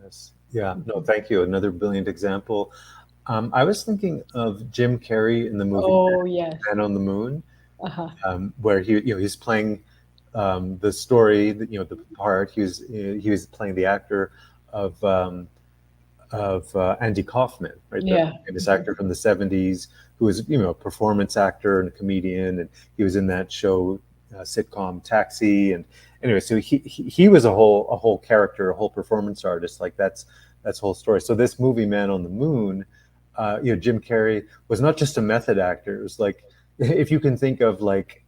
Yes. Yeah. No, thank you. Another brilliant example. I was thinking of Jim Carrey in the movie Oh, yes. Man on the Moon, Uh-huh. where he's playing the story, the part. He was playing the actor of Andy Kaufman, right? Yeah. This actor from the '70s who was a performance actor and a comedian, and he was in that show sitcom Taxi. And anyway, so he was a whole character, a whole performance artist. Like that's whole story. So this movie Man on the Moon, Jim Carrey was not just a method actor. It was like, if you can think of like,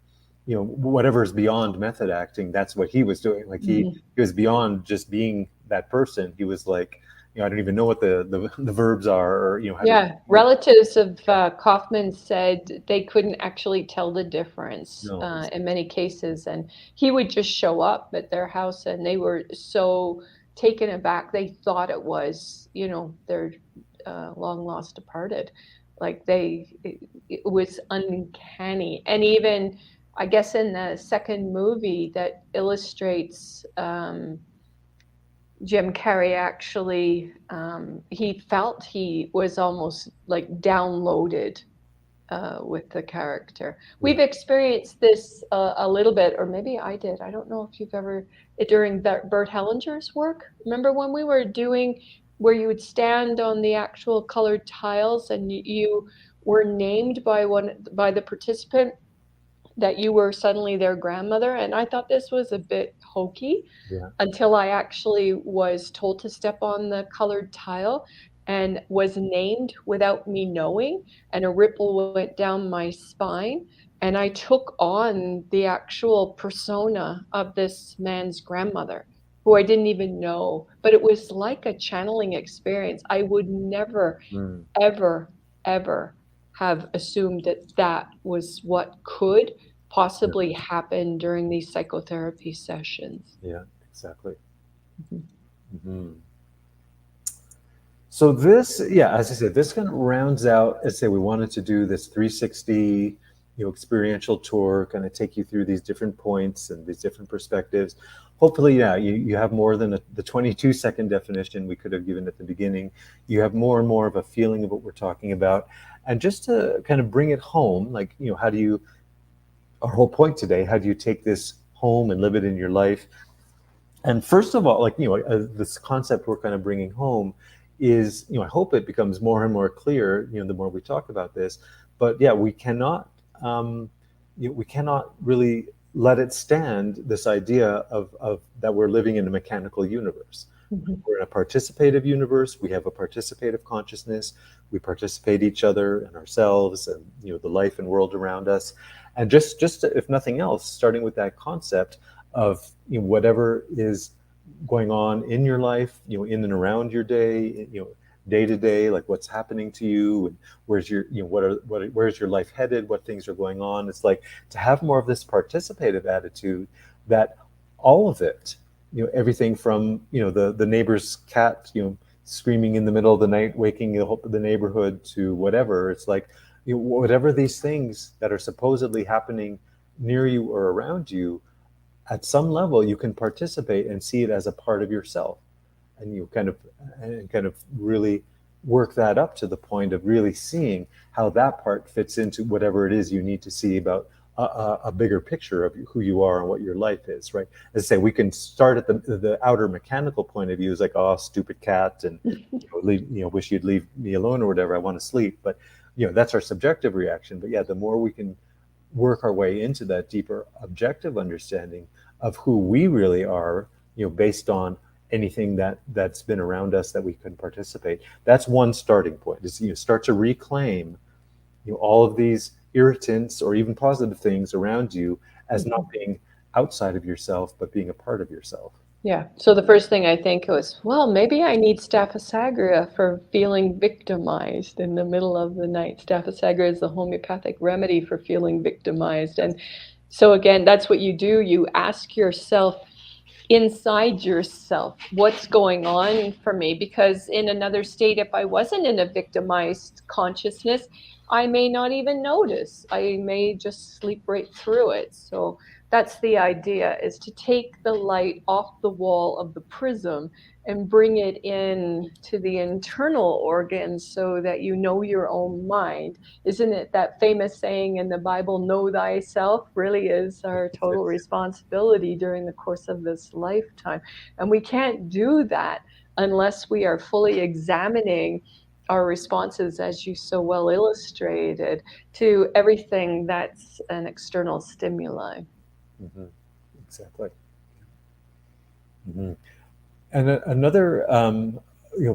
whatever is beyond method acting, that's what he was doing. Like he was beyond just being that person. He was like, I don't even know what the verbs are, or relatives of Kaufman said they couldn't actually tell the difference No. in many cases, and he would just show up at their house, and they were so taken aback. They thought it was, their long lost departed. Like it was uncanny, and even I guess in the second movie that illustrates. Jim Carrey actually, he felt he was almost like downloaded with the character. We've experienced this a little bit, or maybe I did. I don't know if you've ever, during Bert Hellinger's work. Remember when we were doing where you would stand on the actual colored tiles and you were named by the participant that you were suddenly their grandmother. And I thought this was a bit hokey Yeah. until I actually was told to step on the colored tile and was named without me knowing. And a ripple went down my spine. And I took on the actual persona of this man's grandmother, who I didn't even know. But it was like a channeling experience. I would never, Mm. ever, ever have assumed that that was what could Yeah. possibly happen during these psychotherapy sessions. Yeah. Exactly. Mhm. Hmm. So this, yeah, as I said, this kind of rounds out. Let's say we wanted to do this 360, experiential tour, kind of take you through these different points and these different perspectives. Hopefully, yeah, you have more than the 22-second definition we could have given at the beginning. You have more and more of a feeling of what we're talking about. And just to kind of bring it home, like, how do you, our whole point today, how do you take this home and live it in your life? And first of all, like, this concept we're kind of bringing home is, I hope it becomes more and more clear, the more we talk about this. But yeah, um, we cannot really let it stand, this idea of that we're living in a mechanical universe. Mhm. We're in a participative universe. We have a participative consciousness. We participate each other and ourselves, and the life and world around us. And just if nothing else, starting with that concept of, whatever is going on in your life, in and around your day, day to day, like what's happening to you, and where's your, where's your life headed, what things are going on. It's like to have more of this participative attitude, that all of it, everything from, the neighbor's cat, screaming in the middle of the night, waking the neighborhood, to whatever. It's like, whatever these things that are supposedly happening near you or around you, at some level you can participate and see it as a part of yourself, and you kind of really work that up to the point of really seeing how that part fits into whatever it is you need to see about a bigger picture of who you are and what your life is, right? As I say, we can start at the outer mechanical point of view, is like, oh, stupid cat, and wish you'd leave me alone or whatever, I want to sleep. But that's our subjective reaction. But yeah, the more we can work our way into that deeper objective understanding of who we really are, based on anything that's been around us that we can participate. That's one starting point. Is start to reclaim all of these irritants or even positive things around you as not Mhm. being outside of yourself, but being a part of yourself. Yeah. So the first thing I think was, well, maybe I need Staphysagria for feeling victimized in the middle of the night. Staphysagria is the homeopathic remedy for feeling victimized. And so again, that's what you do. You ask yourself inside yourself what's going on for me, because in another state, if I wasn't in a victimized consciousness, I may not even notice. I may just sleep right through it. So that's the idea, is to take the light off the wall of the prism and bring it in to the internal organs so that you know your own mind. Isn't it that famous saying in the Bible, know thyself? Really is our total responsibility during the course of this lifetime. And we can't do that unless we are fully examining our responses, as you so well illustrated, to everything that's an external stimuli. Mm-hmm. Exactly. Mm-hmm. And another,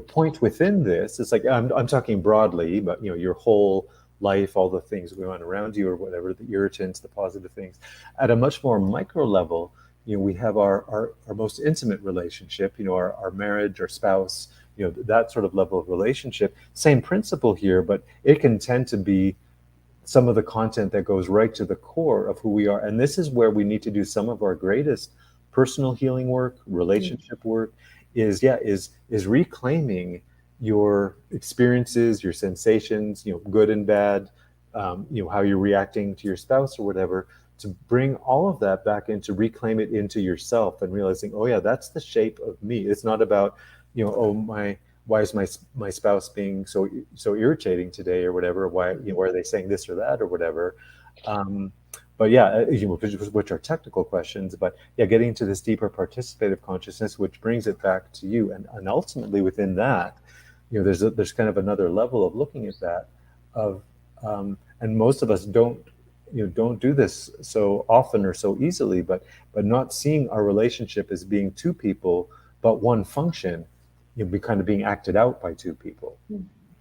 point within this is, like, I'm talking broadly, but your whole life, all the things going on around you, or whatever, the irritants, the positive things, at a much more micro level. We have our most intimate relationship, our marriage, our spouse, that sort of level of relationship. Same principle here, but it can tend to be some of the content that goes right to the core of who we are. And this is where we need to do some of our greatest personal healing work, relationship work, is reclaiming your experiences, your sensations, good and bad, how you're reacting to your spouse or whatever, to bring all of that back into, reclaim it into yourself, and realizing, oh yeah, that's the shape of me. It's not about, oh, why is my spouse being so irritating today or whatever, why are they saying this or that or whatever. um, but yeah, which are technical questions, but yeah, getting to this deeper participative consciousness, which brings it back to you, and ultimately within that, there's kind of another level of looking at that, of and most of us don't do this so often or so easily, but not seeing our relationship as being two people, but one function, be kind of being acted out by two people,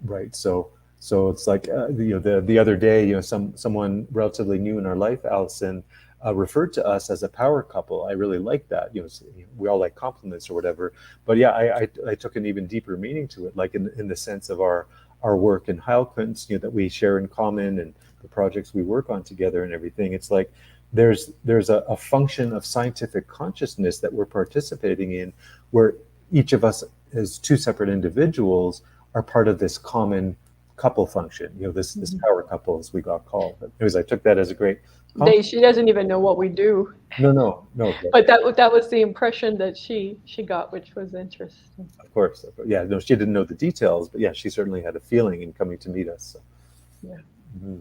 right? So it's like the other day, someone relatively new in our life, Allison, referred to us as a power couple. I really like that. We all like compliments or whatever, but yeah, I took an even deeper meaning to it, like in the sense of our work in Heilkunst, that we share in common, and the projects we work on together and everything. It's like there's a function of scientific consciousness that we're participating in, where each of us as two separate individuals are part of this common couple function, this power couple, as we got called. But anyways, I took that as a great compliment. She doesn't even know what we do. No. But that was the impression that she got, which was interesting. Of course. Yeah, no, she didn't know the details, but yeah, she certainly had a feeling in coming to meet us. So. Yeah. Mm-hmm.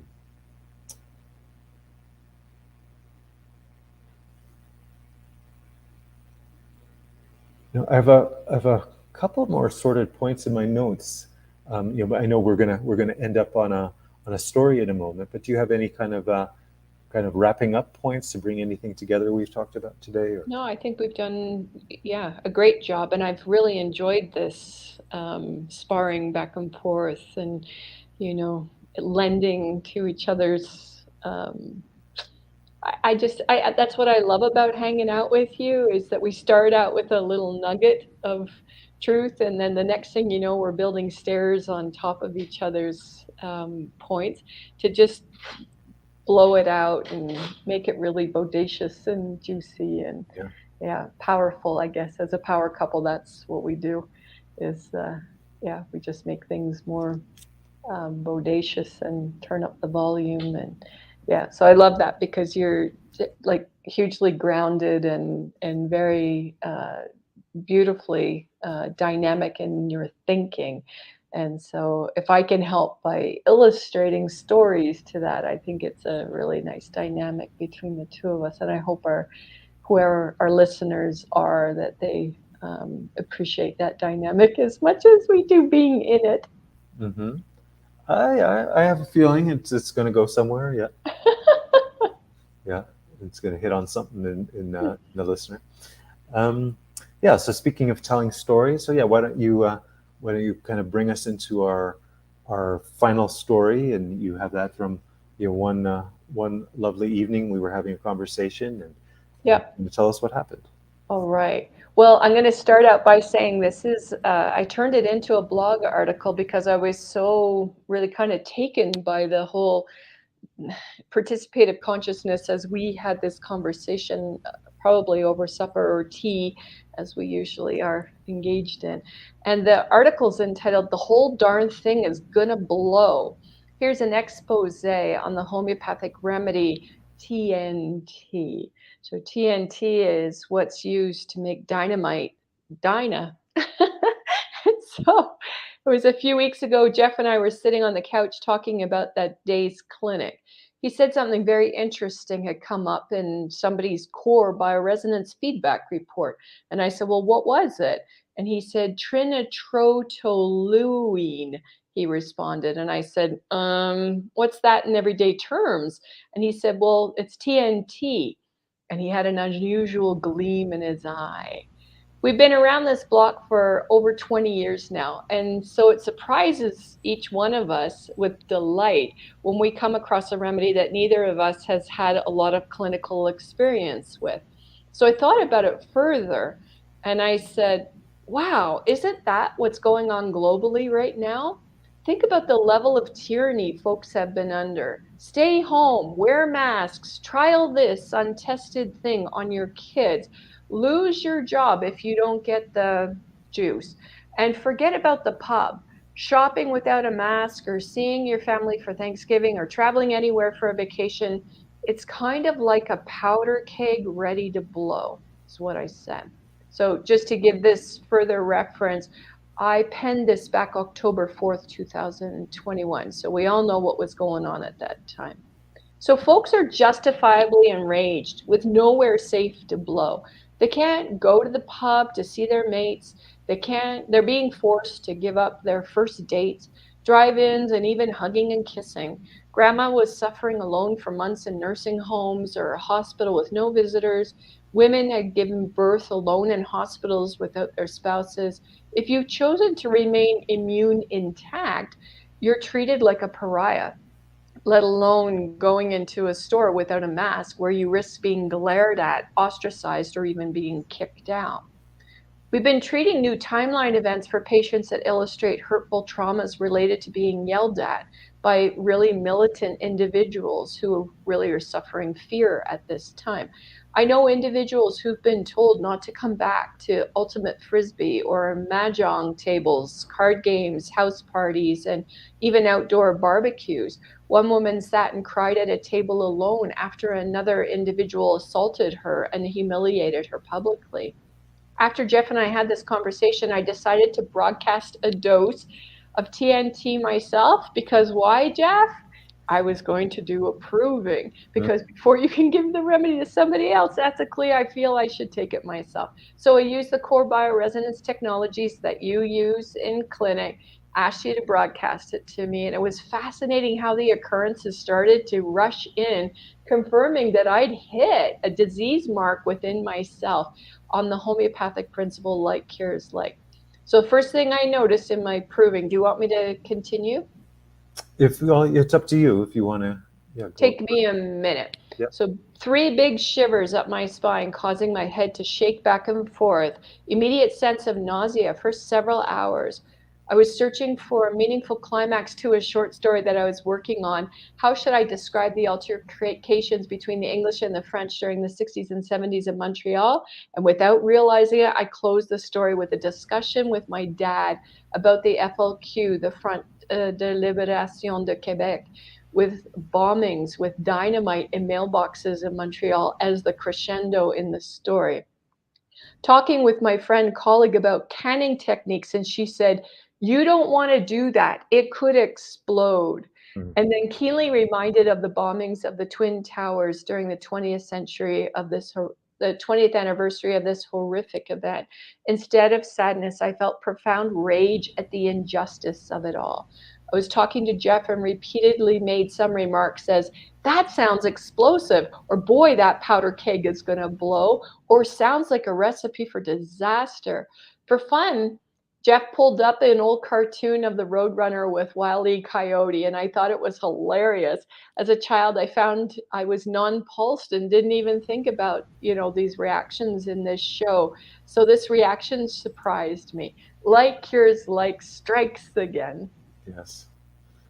I have a couple more sorted points in my notes. But I know we're gonna end up on a story in a moment. But do you have any kind of wrapping up points to bring anything together we've talked about today? Or? No, I think we've done, a great job, and I've really enjoyed this sparring back and forth, and lending to each other's. That's what I love about hanging out with you, is that we start out with a little nugget of truth, and then the next thing you know, we're building stairs on top of each other's points to just blow it out and make it really bodacious and juicy and powerful. I guess as a power couple, that's what we do. Is we just make things more bodacious and turn up the volume. And so I love that, because you're like hugely grounded and very beautifully dynamic in your thinking. And so if I can help by illustrating stories to that, I think it's a really nice dynamic between the two of us. And I hope whoever our listeners are, that they appreciate that dynamic as much as we do being in it. Mm-hmm. I have a feeling it's going to go somewhere. Yeah. Yeah, it's going to hit on something in the listener. So speaking of telling stories, so yeah, why don't you kind of bring us into our final story, and you have that from one lovely evening we were having a conversation, and you tell us what happened. All right. Well, I'm going to start out by saying this is, I turned it into a blog article because I was so really kind of taken by the whole participative consciousness as we had this conversation, probably over supper or tea, as we usually are engaged in. And the article's entitled, "The Whole Darn Thing is Gonna Blow." Here's an expose on the homeopathic remedy TNT. So TNT is what's used to make dynamite. So it was a few weeks ago, Jeff and I were sitting on the couch talking about that day's clinic. He said something very interesting had come up in somebody's core bioresonance feedback report. And I said, well, what was it? And he said, trinitrotoluene, he responded. And I said, what's that in everyday terms? And he said, well, it's TNT. And he had an unusual gleam in his eye. We've been around this block for over 20 years now, and so it surprises each one of us with delight when we come across a remedy that neither of us has had a lot of clinical experience with. So I thought about it further, and I said, wow, isn't that what's going on globally right now? Think about the level of tyranny folks have been under. Stay home, wear masks, trial this untested thing on your kids. Lose your job if you don't get the juice. And forget about the pub. Shopping without a mask, or seeing your family for Thanksgiving, or traveling anywhere for a vacation, it's kind of like a powder keg ready to blow, is what I said. So just to give this further reference, I penned this back October 4th, 2021. So we all know what was going on at that time. So folks are justifiably enraged with nowhere safe to blow. They can't go to the pub to see their mates. They're being forced to give up their first dates, drive-ins, and even hugging and kissing. Grandma was suffering alone for months in nursing homes or a hospital with no visitors. Women had given birth alone in hospitals without their spouses. If you've chosen to remain immune intact, you're treated like a pariah, let alone going into a store without a mask where you risk being glared at, ostracized, or even being kicked out. We've been treating new timeline events for patients that illustrate hurtful traumas related to being yelled at by really militant individuals who really are suffering fear at this time. I know individuals who've been told not to come back to ultimate frisbee or mahjong tables, card games, house parties, and even outdoor barbecues. One woman sat and cried at a table alone after another individual assaulted her and humiliated her publicly. After Jeff and I had this conversation, I decided to broadcast a dose of TNT myself because why, Jeff? I was going to do approving because before you can give the remedy to somebody else, ethically, I feel I should take it myself. So I used the core bioresonance technologies that you use in clinic, asked you to broadcast it to me, and it was fascinating how the occurrences started to rush in, confirming that I'd hit a disease mark within myself on the homeopathic principle like cures like. So first thing I noticed in my proving, do you want me to continue? If well, it's up to you if you want to. Yeah, go. Take me a minute. Yep. So 3 big shivers up my spine, causing my head to shake back and forth. Immediate sense of nausea for several hours. I was searching for a meaningful climax to a short story that I was working on. How should I describe the altercations between the English and the French during the 60s and 70s in Montreal? And without realizing it, I closed the story with a discussion with my dad about the FLQ, the Front de Libération de Québec, with bombings, with dynamite in mailboxes in Montreal as the crescendo in the story. Talking with my friend colleague about canning techniques, and she said, "You don't want to do that. It could explode." Mhm. And then keenly reminded of the bombings of the Twin Towers during the 20th century of the 20th anniversary of this horrific event. Instead of sadness, I felt profound rage at the injustice of it all. I was talking to Jeff and repeatedly made some remarks as, "That sounds explosive," or "Boy, that powder keg is going to blow," or "Sounds like a recipe for disaster." For fun, Jeff pulled up an old cartoon of the Roadrunner with Wile E. Coyote, and I thought it was hilarious. As a child, I found I was nonplussed and didn't even think about, these reactions in this show. So this reaction surprised me. Like cures like strikes again. Yes.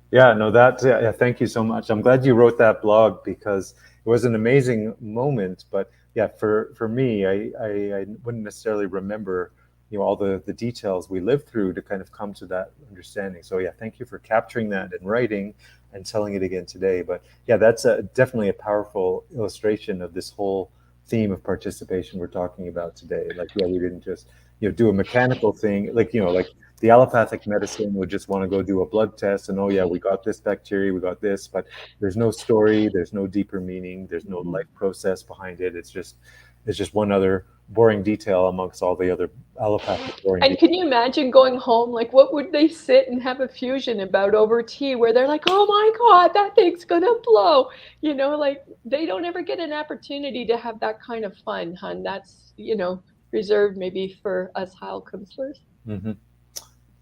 Yeah, no, yeah, thank you so much. I'm glad you wrote that blog because it was an amazing moment. But yeah, for me, I wouldn't necessarily remember, all the details we lived through to kind of come to that understanding. So yeah, thank you for capturing that in writing and telling it again today. But yeah, that's definitely a powerful illustration of this whole theme of participation we're talking about today. Like, yeah, we didn't just, do a mechanical thing, like, like the allopathic medicine would just want to go do a blood test and, oh yeah, we got this bacteria, we got this, but there's no story, there's no deeper meaning, there's no life process behind it. It's just one other boring detail amongst all the other allopathic boring And details. can you imagine going home? Like, what would they sit and have a fusion about over tea where they're like, "Oh my God, that thing's gonna blow." Like they don't ever get an opportunity to have that kind of fun, hun. That's, reserved maybe for us Heilkunsters. Mm-hmm.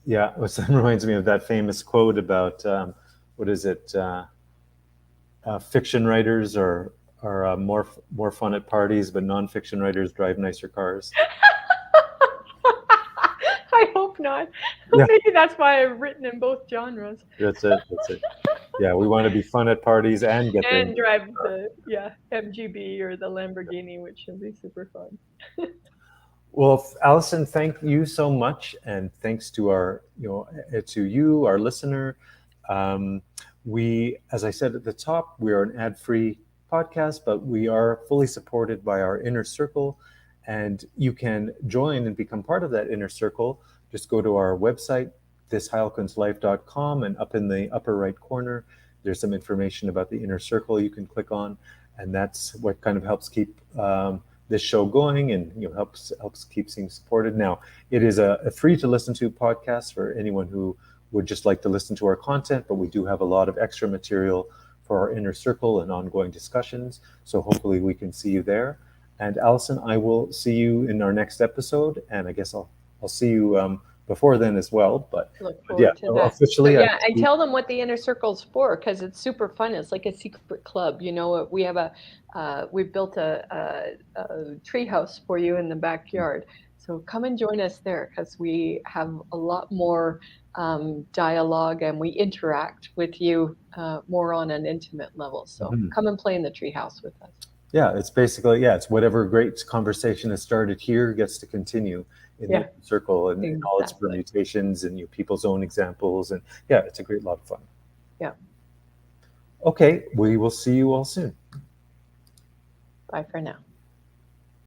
Yeah, which reminds me of that famous quote about what is it? Fiction writers are more fun at parties, but nonfiction writers drive nicer cars. I hope not. Yeah, Maybe that's why I've written in both genres that's it. That's it. Yeah, we want to be fun at parties and get there. and drive the MGB or the Lamborghini, which should be super fun. Well, Allison, thank you so much, and thanks to to you, our listener. We, as I said at the top, we are an ad-free podcast, but we are fully supported by our inner circle, and you can join and become part of that inner circle. Just go to our website, thisheilkunstlife.com, and up in the upper right corner, There's some information about the inner circle you can click on, and that's what kind of helps keep this show going, and helps keep things supported. Now, it is a free to listen to podcast for anyone who would just like to listen to our content, but we do have a lot of extra material for our inner circle and ongoing discussions. So hopefully we can see you there. And Allison, I will see you in our next episode, and I guess I'll see you before then as well. But Look yeah, forward to that. officially, So, yeah, I tell them what the inner circle's for, because it's super fun. It's like a secret club. We have we've built a tree house for you in the backyard. So come and join us there, because we have a lot more dialogue, and we interact with you more on an intimate level. So come and play in the tree house with us. Yeah, it's basically, it's whatever great conversation has started here gets to continue in the circle, and all its permutations, and people's own examples. And yeah, it's a great lot of fun. Yeah. Okay, we will see you all soon. Bye for now.